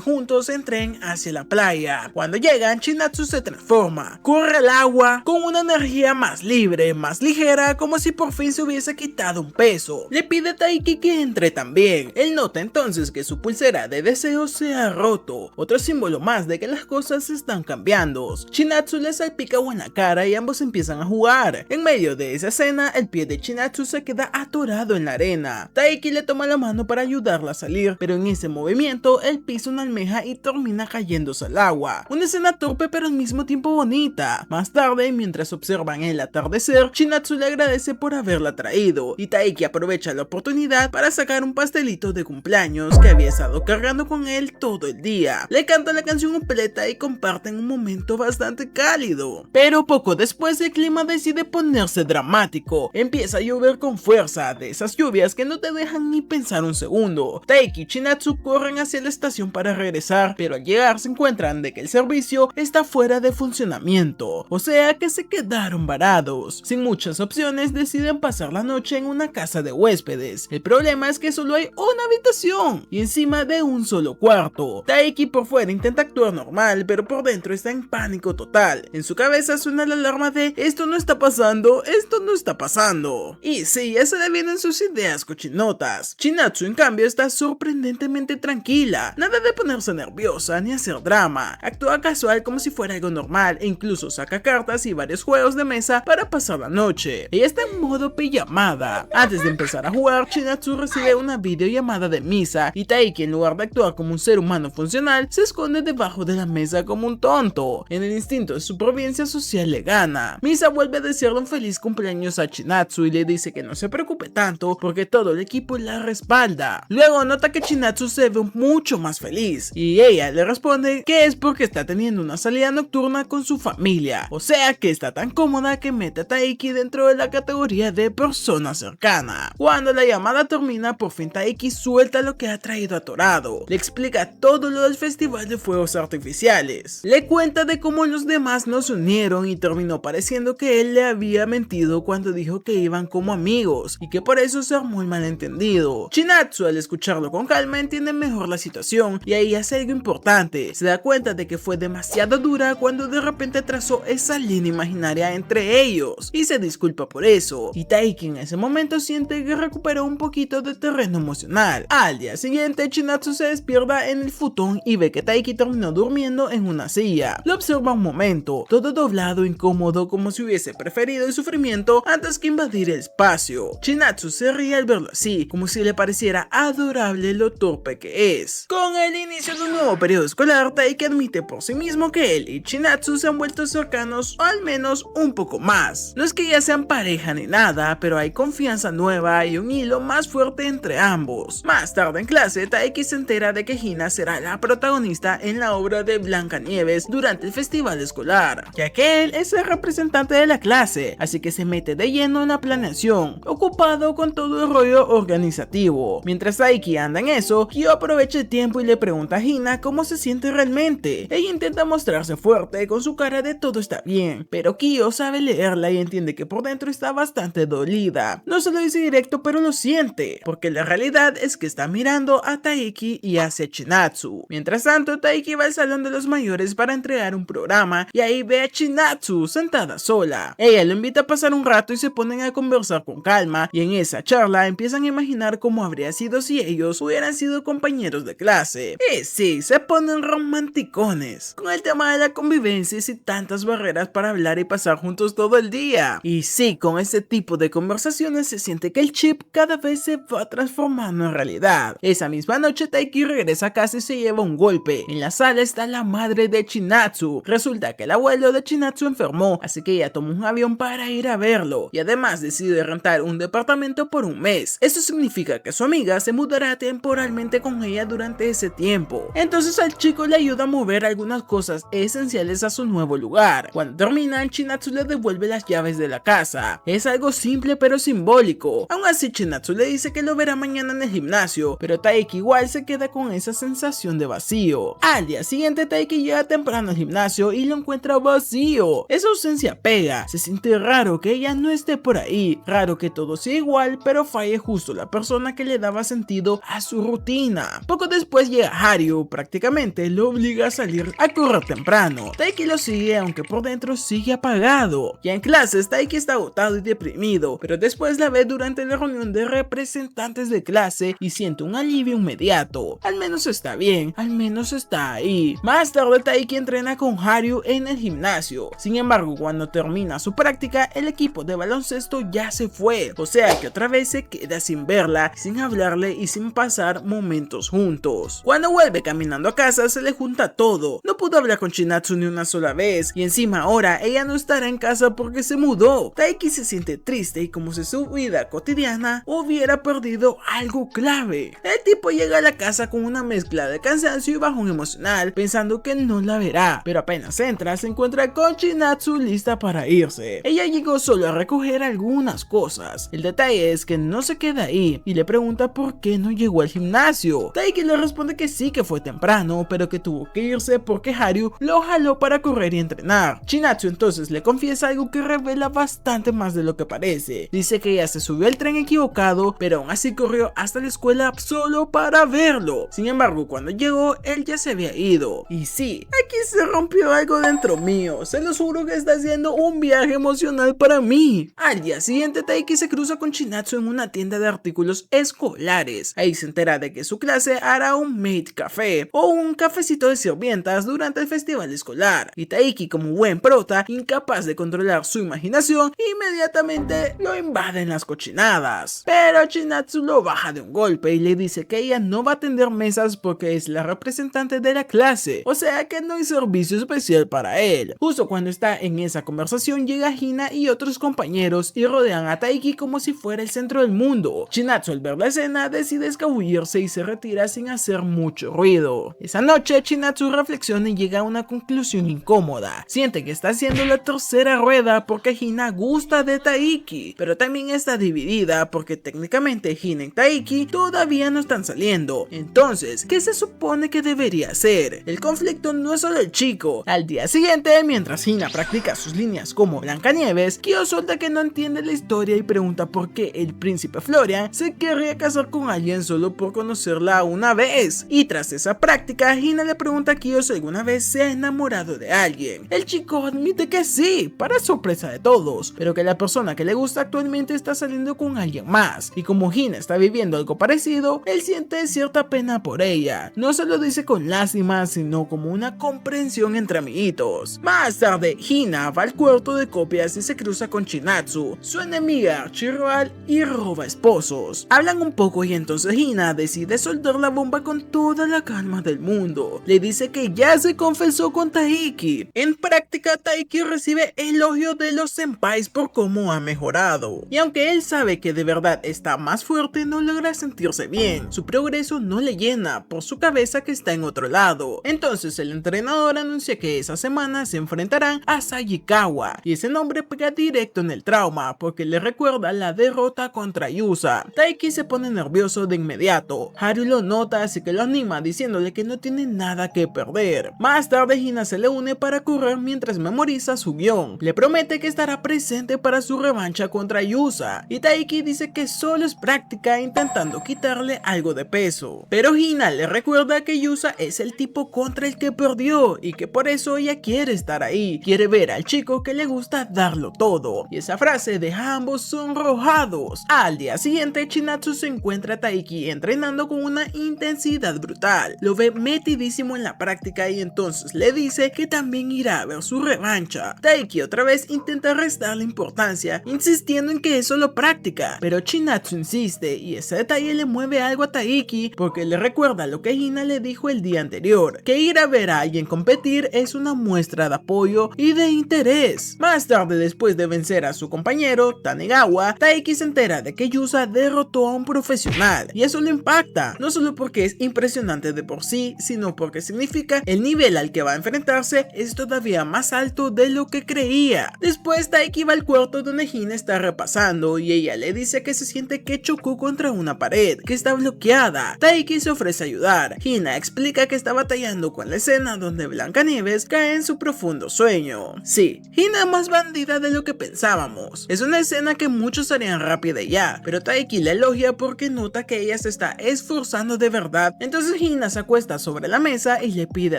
Speaker 1: juntos en tren hacia la playa. Cuando llegan, Chinatsu se transforma, corre al agua con una energía más libre, más ligera, como si por fin se hubiese quitado un peso. Le pide a Taiki que entre también. Él nota entonces que su pulsera de deseo se ha roto, otro símbolo más de que las cosas están cambiando. Chinatsu le salpica agua en la cara y ambos empiezan a jugar. En medio de esa escena, el pie de Chinatsu se queda atorado en la arena. Taiki le toma la mano para ayudarla a salir, pero en ese movimiento él pisa una almeja y termina cayéndose al agua. Una escena torpe pero al mismo tiempo bonita. Más tarde, mientras observan el atardecer, Chinatsu le agradece por haberla traído y Taiki aprovecha la oportunidad para sacar un pastelito de cumpleaños que había estado cargando con él todo el día. Le canta la canción completa y comparten un momento bastante cálido. Pero poco después el clima decide ponerse dramático. Empieza a llover con fuerza, de esas lluvias que no te dejan ni pensar un segundo. Taiki y Chinatsu corren hacia la estación para regresar, pero al llegar se encuentran de que el servicio está fuera de funcionamiento, o sea que se quedaron varados. Sin muchas opciones deciden pasar la noche en una casa de huéspedes. El problema es que solo hay una habitación y encima de un solo cuarto. Taiki por fuera intenta actuar normal, pero por dentro está en pánico total. En su cabeza suena la alarma alarma de esto no está pasando, esto no está pasando. Y sí, ya se le vienen sus ideas cochinotas. Chinatsu en cambio está sorprendentemente tranquila, nada de ponerse nerviosa ni hacer drama, actúa casual como si fuera algo normal e incluso saca cartas y varios juegos de mesa para pasar la noche. Ella está en modo pijamada. Antes de empezar a jugar, Chinatsu recibe una videollamada de Misa y Taiki, en lugar de actuar como un ser humano funcional, se esconde debajo de la mesa como un tonto. En el instinto de supervivencia social le gana. Misa vuelve a desearle un feliz cumpleaños a Chinatsu y le dice que no se preocupe tanto porque todo el equipo la respalda. Luego nota que Chinatsu se ve mucho más feliz y ella le responde que es porque está teniendo una salida nocturna con su familia, o sea que está tan cómoda que mete a Taiki dentro de la categoría de persona cercana. Cuando la llamada termina, por fin Taiki suelta lo que ha traído atorado, le explica todo lo del festival de fuegos artificiales, le cuenta de cómo los demás no se unieron y terminó pareciendo que él le había mentido cuando dijo que iban como amigos y que por eso se armó el malentendido. Chinatsu, al escucharlo con calma, entiende mejor la situación y ahí hace algo importante, se da cuenta de que fue demasiado dura cuando de repente trazó esa línea imaginaria entre ellos y se disculpa por eso, y Taiki en ese momento siente que recuperó un poquito de terreno emocional. Al día siguiente, Chinatsu se despierta en el futón y ve que Taiki terminó durmiendo en una silla. Lo observa un momento, todo doblado, incómodo, como si hubiese preferido el sufrimiento antes que invadir el espacio. Chinatsu se ríe al verlo así, como si le pareciera adorable lo torpe que es. Con el inicio de un nuevo periodo escolar, Taiki admite por sí mismo que él y Chinatsu se han vuelto cercanos, o al menos un poco más. No es que ya sean pareja ni nada, pero hay confianza nueva y un hilo más fuerte entre ambos. Más tarde en clase, Taiki se entera de que Hina será la protagonista en la obra de Blancanieves durante el festival escolar, ya que él es el representante de la clase, así que se mete de lleno en la planeación, ocupado con todo el rollo organizativo. Mientras Taiki anda en eso, Kyo aprovecha el tiempo y le pregunta a Hina cómo se siente realmente. Ella intenta mostrarse fuerte con su cara de todo está bien, pero Kyo sabe leerla y entiende que por dentro está bastante dolida. No se lo dice directo, pero lo siente, porque la realidad es que está mirando a Taiki y hacia Chinatsu. Mientras tanto, Taiki va al salón de los mayores para entregar un programa y ahí ve a Chinatsu sentada sola. Ella lo invita a pasar un rato y se ponen a conversar con calma, y en esa charla empiezan a imaginar cómo habría sido si ellos hubieran sido compañeros de clase. Y sí, se ponen romanticones con el tema de la convivencia y sin tantas barreras para hablar y pasar juntos todo el día. Y sí, con este tipo de conversaciones se siente que el chip cada vez se va transformando en realidad. Esa misma noche, Taiki regresa a casa y se lleva un golpe. En la sala está la madre de Chinatsu. Resulta que el abuelo de Chinatsu enfermó, así que ella toma un avión para ir a verlo, y además decide rentar un departamento por un mes. Eso significa que su amiga se mudará temporalmente con ella durante ese tiempo. Entonces al chico le ayuda a mover algunas cosas esenciales a su nuevo lugar. Cuando terminan, Chinatsu le devuelve las llaves de la casa. Es algo simple pero simbólico. Aún así, Chinatsu le dice que lo verá mañana en el gimnasio, pero Taiki igual se queda con esa sensación de vacío. Al día siguiente, Taiki llega temprano al gimnasio y lo encuentra vacío. Esa ausencia pega. Se siente raro que ella no esté por ahí, raro que todo sea igual, pero falle justo la persona que le daba sentido a su rutina. Poco después llega Haru, prácticamente lo obliga a salir a correr temprano. Taiki lo sigue, aunque por dentro sigue apagado. Ya en clases, Taiki está agotado y deprimido, pero después la ve durante la reunión de representantes de clase y siente un alivio inmediato. Al menos está bien, al menos está ahí. Más tarde, Taiki entrena con Haru en el gimnasio. Sin embargo, cuando termina su práctica, el equipo de baloncesto ya se fue, o sea que otra vez se queda sin verla, sin hablarle y sin pasar momentos juntos. Cuando vuelve caminando a casa, se le junta todo. No pudo hablar con Chinatsu ni una sola vez, y encima ahora ella no estará en casa porque se mudó. Taiki se siente triste y como si su vida cotidiana hubiera perdido algo clave. El tipo llega a la casa con una mezcla de cansancio y bajón emocional, pensando que no la verá, pero apenas entra se encuentra con Chinatsu lista para irse. Ella llegó solo a recoger algunas cosas. El detalle es que no se queda ahí y le pregunta por qué no llegó al gimnasio. Taiki le responde que sí, que fue temprano, pero que tuvo que irse porque Haru lo jaló para correr y entrenar. Chinatsu entonces le confiesa algo que revela bastante más de lo que parece. Dice que ella se subió al tren equivocado, pero aún así corrió hasta la escuela solo para verlo. Sin embargo, cuando llegó, él ya se había ido. Y sí, aquí se rompió algo dentro mío. Se los juro que es está siendo un viaje emocional para mí. Al día siguiente, Taiki se cruza con Chinatsu en una tienda de artículos escolares. Ahí se entera de que su clase hará un maid café o un cafecito de sirvientas durante el festival escolar. Y Taiki, como buen prota, incapaz de controlar su imaginación, inmediatamente lo invaden las cochinadas. Pero Chinatsu lo baja de un golpe y le dice que ella no va a atender mesas porque es la representante de la clase, o sea que no hay servicio especial para él. Justo cuando está en esa conversación llega Hina y otros compañeros y rodean a Taiki como si fuera el centro del mundo. Chinatsu, al ver la escena, decide escabullirse y se retira sin hacer mucho ruido. Esa noche Chinatsu reflexiona y llega a una conclusión incómoda. Siente que está haciendo la tercera rueda porque Hina gusta de Taiki, pero también está dividida porque técnicamente Hina y Taiki todavía no están saliendo. Entonces, ¿qué se supone que debería hacer? El conflicto no es solo el chico. Al día siguiente, mientras Hina practica sus líneas como Blancanieves, Kyo suelta que no entiende la historia y pregunta por qué el príncipe Florian se querría casar con alguien solo por conocerla una vez. Y tras esa práctica, Hina le pregunta a Kyo si alguna vez se ha enamorado de alguien. El chico admite que sí, para sorpresa de todos, pero que la persona que le gusta actualmente está saliendo con alguien más. Y como Hina está viviendo algo parecido, él siente cierta pena por ella. No se lo dice con lástima, sino como una comprensión entre amiguitos. Más tarde, Hina va al cuarto de copias y se cruza con Chinatsu, su enemiga archirrival y roba esposos. Hablan un poco y entonces Hina decide soltar la bomba con toda la calma del mundo. Le dice que ya se confesó con Taiki. En práctica, Taiki recibe elogio de los senpais por cómo ha mejorado. Y aunque él sabe que de verdad está más fuerte, no logra sentirse bien. Su progreso no le llena por su cabeza que está en otro lado. Entonces el entrenador anuncia que esa semana se enfrentarán a Sayikawa, y ese nombre pega directo en el trauma porque le recuerda la derrota contra Yusa. Taiki se pone nervioso de inmediato. Haru lo nota, así que lo anima diciéndole que no tiene nada que perder. Más tarde Hina se le une para correr mientras memoriza su guión. Le promete que estará presente para su revancha contra Yusa, y Taiki dice que solo es práctica intentando quitarle algo de peso. Pero Hina le recuerda que Yusa es el tipo contra el que perdió y que por eso ella quiere estar ahí, quiere ver al chico que le gusta darlo todo, y esa frase deja a ambos sonrojados. Al día siguiente, Chinatsu se encuentra a Taiki entrenando con una intensidad brutal. Lo ve metidísimo en la práctica y entonces le dice que también irá a ver su revancha. Taiki otra vez intenta restarle importancia, insistiendo en que es solo práctica, pero Chinatsu insiste y ese detalle le mueve algo a Taiki porque le recuerda lo que Hina le dijo el día anterior, que ir a ver a alguien competir es una muestra de apoyo y de interés. Más tarde, después de vencer a su compañero Tanegawa, Taiki se entera de que Yusa derrotó a un profesional y eso lo impacta, no solo porque es impresionante de por sí, sino porque significa el nivel al que va a enfrentarse es todavía más alto de lo que creía. Después Taiki va al cuarto donde Hina está repasando y ella le dice que se siente que chocó contra una pared, que está bloqueada. Taiki se ofrece a ayudar. Hina explica que está batallando con la escena donde Blancanieves cae en su profundo sueño. Sí, Hina es más bandida de lo que pensábamos. Es una escena que muchos harían rápida y ya, pero Taiki la elogia porque nota que ella se está esforzando de verdad. Entonces Hina se acuesta sobre la mesa y le pide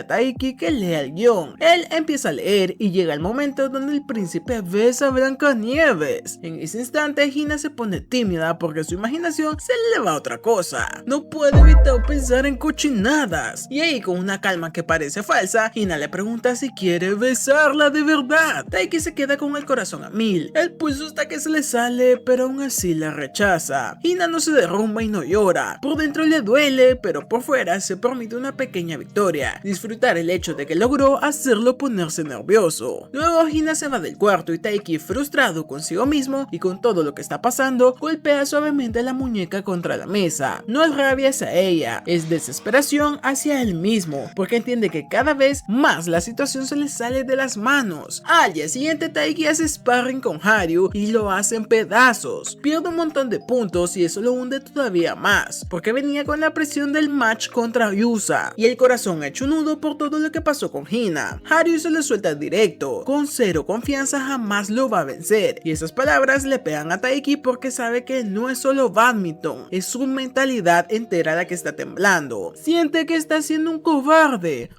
Speaker 1: a Taiki que lea el guión. Él empieza a leer y llega el momento donde el príncipe besa a Blancanieves. En ese instante Hina se pone tímida porque su imaginación se le va a otra cosa. No puede evitar pensar en cochinadas. Y ahí, con una calma que parece falsa, Hina le pregunta si quiere besarla de verdad. Taiki se queda con el corazón a mil. El pulso hasta que se le sale, pero aún así la rechaza. Hina no se derrumba y no llora. Por dentro le duele, pero por fuera se permite una pequeña victoria. Disfrutar el hecho de que logró hacerlo ponerse nervioso. Luego Hina se va del cuarto y Taiki, frustrado consigo mismo y con todo lo que está pasando, golpea suavemente la muñeca contra la mesa. No es rabia hacia ella, es desesperación hacia él mismo, porque entiende que cada vez más la situación se le sale de las manos. Al día siguiente Taiki hace sparring con Haru y lo hace en pedazos. Pierde un montón de puntos y eso lo hunde todavía más, porque venía con la presión del match contra Yusa y el corazón hecho un nudo por todo lo que pasó con Hina. Haru se le suelta directo, con cero confianza jamás lo va a vencer, y esas palabras le pegan a Taiki porque sabe que no es solo badminton, es su mentalidad entera la que está temblando. Siente que está siendo un cobarde.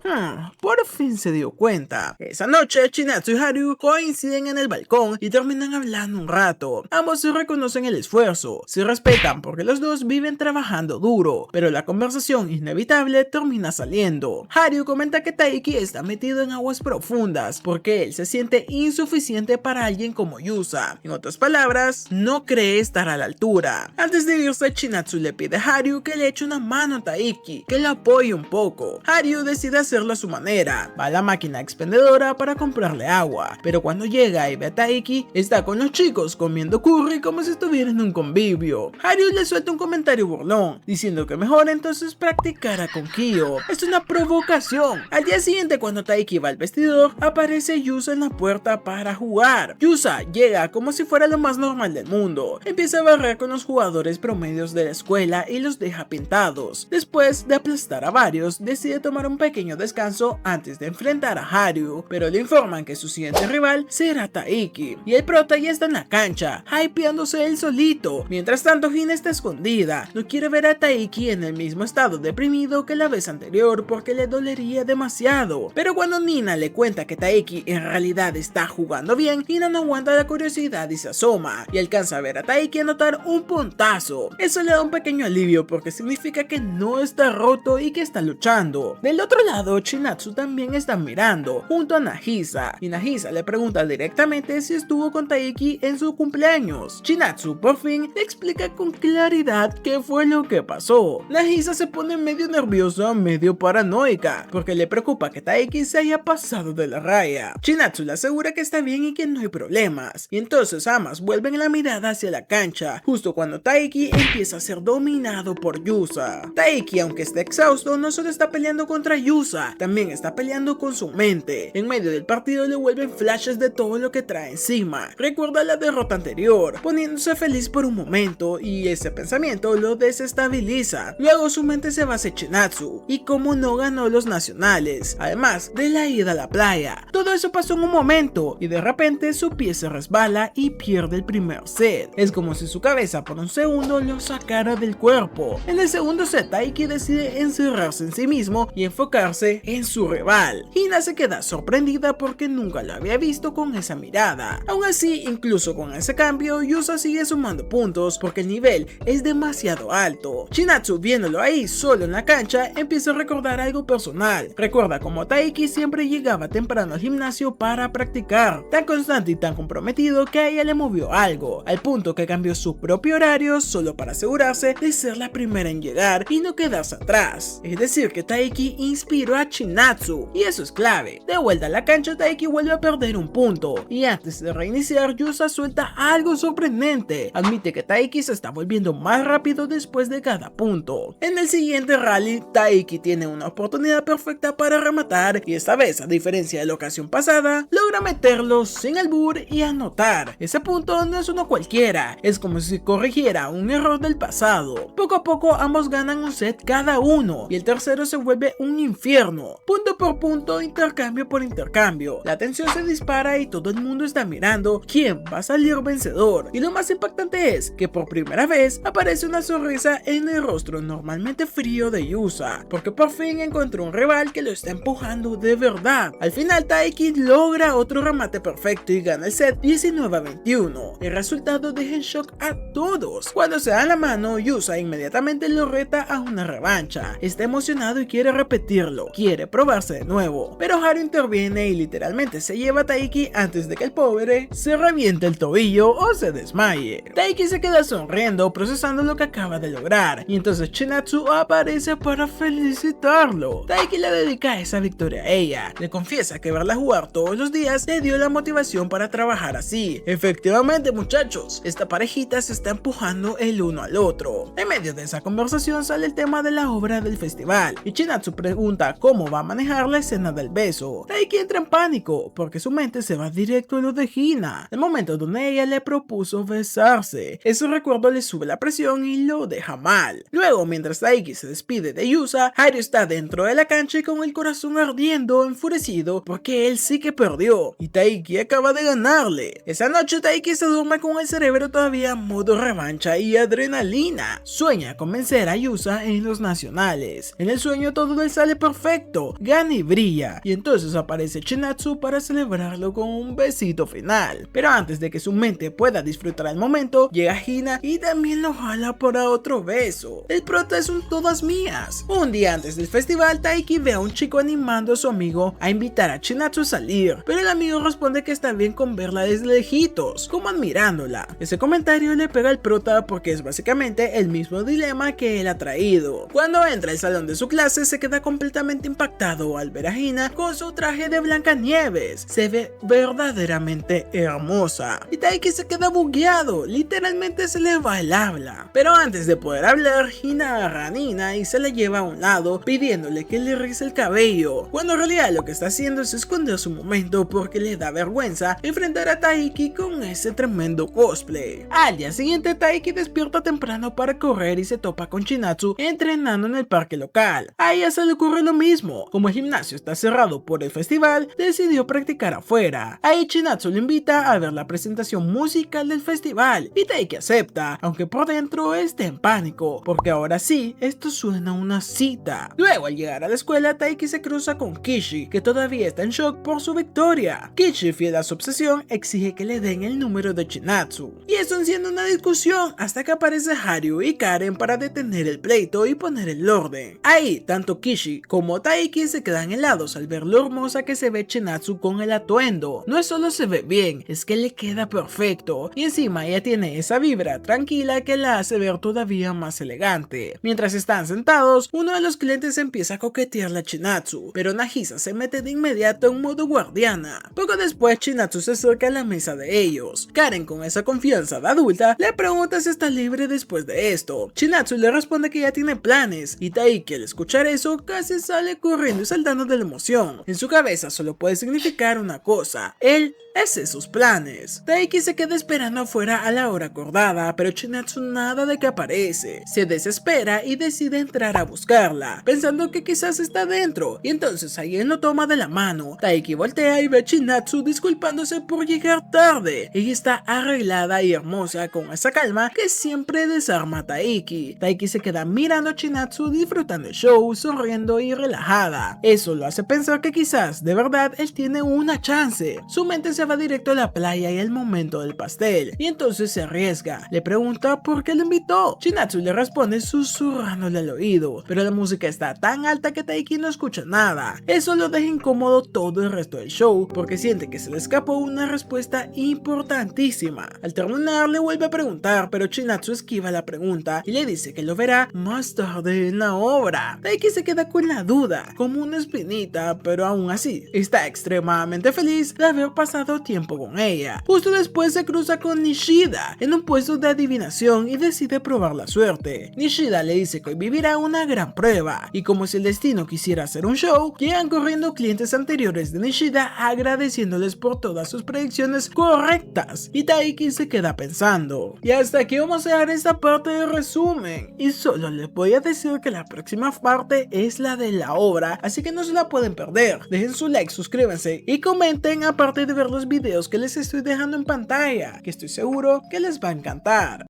Speaker 1: Por fin se dio cuenta. Esa noche Chinatsu Chinatsu y Haru coinciden en el balcón y terminan hablando un rato. Ambos se reconocen el esfuerzo, se respetan porque los dos viven trabajando duro, pero la conversación inevitable termina saliendo. Haru comenta que Taiki está metido en aguas profundas porque él se siente insuficiente para alguien como Yusa. En otras palabras, no cree estar a la altura. Antes de irse, Chinatsu le pide a Haru que le eche una mano a Taiki, que lo apoye un poco. Haru decide hacerlo a su manera. Va a la máquina expendedora para comprarle agua, pero cuando llega y ve a Taiki, está con los chicos comiendo curry como si estuviera en un convivio. Haru le suelta un comentario burlón, diciendo que mejor entonces practicara con Kyo. Es una provocación. Al día siguiente, cuando Taiki va al vestidor, aparece Yusa en la puerta para jugar. Yusa llega como si fuera lo más normal del mundo. Empieza a barrer con los jugadores promedios de la escuela y los deja pintados. Después de aplastar a varios, decide tomar un pequeño descanso antes de enfrentar a Haru, pero le informan que su siguiente rival será Taiki, y el prota ya está en la cancha, hypeándose él solito. Mientras tanto, Hina está escondida, no quiere ver a Taiki en el mismo estado deprimido que la vez anterior porque le dolería demasiado, pero cuando Nina le cuenta que Taiki en realidad está jugando bien, Hina no aguanta la curiosidad y se asoma, y alcanza a ver a Taiki anotar un puntazo. Eso le da un pequeño alivio porque significa que no está roto y que está luchando. Del otro lado, Chinatsu también está mirando, junto a Nagisa, y Nagisa le pregunta directamente si estuvo con Taiki en su cumpleaños. Chinatsu por fin le explica con claridad qué fue lo que pasó. Nagisa se pone medio nerviosa, medio paranoica, porque le preocupa que Taiki se haya pasado de la raya. Chinatsu le asegura que está bien y que no hay problemas, y entonces ambas vuelven la mirada hacia la cancha, justo cuando Taiki empieza a ser dominado por Yusa. Taiki, aunque esté exhausto, no solo está peleando contra Yusa, también está peleando con su mente. En medio del partido le vuelven flashes de todo lo que trae encima. Recuerda la derrota anterior, poniéndose feliz por un momento, y ese pensamiento lo desestabiliza. Luego su mente se va hacia Chinatsu, y como no ganó los nacionales, además de la ida a la playa. Todo eso pasó en un momento, y de repente su pie se resbala y pierde el primer set. Es como si su cabeza por un segundo lo sacara del cuerpo. En el segundo set, Taiki decide encerrarse en sí mismo y enfocarse en su rival. Hina se queda sorprendida porque nunca lo había visto con esa mirada. Aún así, incluso con ese cambio, Yusa sigue sumando puntos porque el nivel es demasiado alto. Chinatsu, viéndolo ahí solo en la cancha, empieza a recordar algo personal. Recuerda cómo Taiki siempre llegaba temprano al gimnasio para practicar, tan constante y tan comprometido que a ella le movió algo, al punto que cambió su propio horario solo para asegurarse de ser la primera en llegar y no quedarse atrás. Es decir, que Taiki inspiró a Chinatsu, y eso es clave. De vuelta a la cancha, Taiki vuelve a perder un punto, y antes de reiniciar, Yusa suelta algo sorprendente. Admite que Taiki se está volviendo más rápido después de cada punto. En el siguiente rally, Taiki tiene una oportunidad perfecta para rematar, y esta vez, a diferencia de la ocasión pasada, logra meterlo sin albur y anotar. Ese punto no es uno cualquiera, es como si corrigiera un error del pasado. Poco a poco ambos ganan un set cada uno, y el tercero se vuelve un infierno. Punto por punto, intercambio por intercambio. La tensión se dispara y todo el mundo está mirando quién va a salir vencedor. Y lo más impactante es que por primera vez aparece una sonrisa en el rostro normalmente frío de Yusa, porque por fin encontró un rival que lo está empujando de verdad. Al final, Taiki logra otro remate perfecto y gana el set 19-21. El resultado deja en shock a todos. Cuando se dan la mano, Yusa inmediatamente lo reta a una revancha. Está emocionado y quiere repetirlo, quiere probarse de nuevo, pero Haru interviene y literalmente se lleva a Taiki antes de que el pobre se reviente el tobillo o se desmaye. Taiki se queda sonriendo, procesando lo que acaba de lograr, y entonces Chinatsu aparece para felicitarlo. Taiki le dedica esa victoria a ella, le confiesa que verla jugar todos los días le dio la motivación para trabajar así. Efectivamente, muchachos, esta parejita se está empujando el uno al otro. En medio de esa conversación sale el tema de la obra del festival, y Chinatsu pregunta cómo va a manejar la escena del beso. Taiki entra en pánico porque su mente se va directo a lo de Hina, el momento donde ella le propuso besarse. Ese recuerdo le sube la presión y lo deja mal. Luego, mientras Taiki se despide de Yusa, Haru está dentro de la cancha y con el corazón ardiendo, enfurecido porque él sí que perdió y Taiki acaba de ganarle. Esa noche Taiki se duerme con el cerebro todavía modo revancha y adrenalina. Sueña con vencer a Yusa en los nacionales. En el sueño todo le sale perfecto, gana y brilla, y entonces aparece Chinatsu para para celebrarlo con un besito final. Pero antes de que su mente pueda disfrutar el momento, llega Hina y también lo jala para otro beso. El prota es un todas mías. Un día antes del festival, Taiki ve a un chico animando a su amigo a invitar a Chinatsu a salir, pero el amigo responde que está bien con verla desde lejitos, como admirándola. Ese comentario le pega al prota porque es básicamente el mismo dilema que él ha traído. Cuando entra al salón de su clase, se queda completamente impactado al ver a Hina con su traje de Blancanieves. Se ve verdaderamente hermosa y Taiki se queda bugueado, literalmente se le va el habla. Pero antes de poder hablar, Hina agarra a Nina y se la lleva a un lado pidiéndole que le rice el cabello, cuando en realidad lo que está haciendo es esconder su momento porque le da vergüenza enfrentar a Taiki con ese tremendo cosplay. Al día siguiente, Taiki despierta temprano para correr y se topa con Chinatsu entrenando en el parque local. A ella se le ocurre lo mismo. Como el gimnasio está cerrado por el festival, decidió practicar afuera. Ahí Chinatsu le invita a ver la presentación musical del festival y Taiki acepta, aunque por dentro esté en pánico, porque ahora sí, esto suena a una cita. Luego, al llegar a la escuela, Taiki se cruza con Kishi, que todavía está en shock por su victoria. Kishi, fiel a su obsesión, exige que le den el número de Chinatsu, y eso enciende una discusión hasta que aparece Haru y Karen para detener el pleito y poner el orden. Ahí, tanto Kishi como Taiki se quedan helados al ver lo hermosa que se ve Chinatsu con el atuendo. No es solo se ve bien, es que le queda perfecto, y encima ella tiene esa vibra tranquila que la hace ver todavía más elegante. Mientras están sentados, uno de los clientes empieza a coquetearle a Chinatsu, pero Nagisa se mete de inmediato en modo guardiana. Poco después, Chinatsu se acerca a la mesa de ellos. Karen, con esa confianza de adulta, le pregunta si está libre después de esto. Chinatsu le responde que ya tiene planes, y Taiki, al escuchar eso, casi sale corriendo y saltando de la emoción. En su cabeza solo puede significar una cosa: él hace sus planes. Taiki se queda esperando afuera a la hora acordada, pero Chinatsu nada de que aparece. Se desespera y decide entrar a buscarla, pensando que quizás está dentro, y entonces alguien lo toma de la mano. Taiki voltea y ve a Chinatsu disculpándose por llegar tarde. Ella está arreglada y hermosa con esa calma que siempre desarma a Taiki. Taiki se queda mirando a Chinatsu disfrutando el show, sonriendo y relajada. Eso lo hace pensar que quizás de verdad él tiene una chance. Su mente se va directo a la playa y al momento del pastel, y entonces se arriesga. Le pregunta por qué lo invitó. Chinatsu le responde susurrándole al oído, pero la música está tan alta que Taiki no escucha nada. Eso lo deja incómodo todo el resto del show, porque siente que se le escapó una respuesta importantísima. Al terminar le vuelve a preguntar, pero Chinatsu esquiva la pregunta y le dice que lo verá más tarde en la obra. Taiki se queda con la duda, como una espinita, pero aún así está extremadamente feliz de haber pasado tiempo con ella. Justo después se cruza con Nishida en un puesto de adivinación y decide probar la suerte. Nishida le dice que hoy vivirá una gran prueba, y como si el destino quisiera hacer un show, llegan corriendo clientes anteriores de Nishida agradeciéndoles por todas sus predicciones correctas, y Taiki se queda pensando. Y hasta aquí vamos a dejar esta parte de resumen, y solo les voy a decir que la próxima parte es la de la obra, así que no se la pueden perder. Dejen su like, suscríbanse y comenten, aparte de ver los videos que les estoy dejando en pantalla, que estoy seguro que les va a encantar.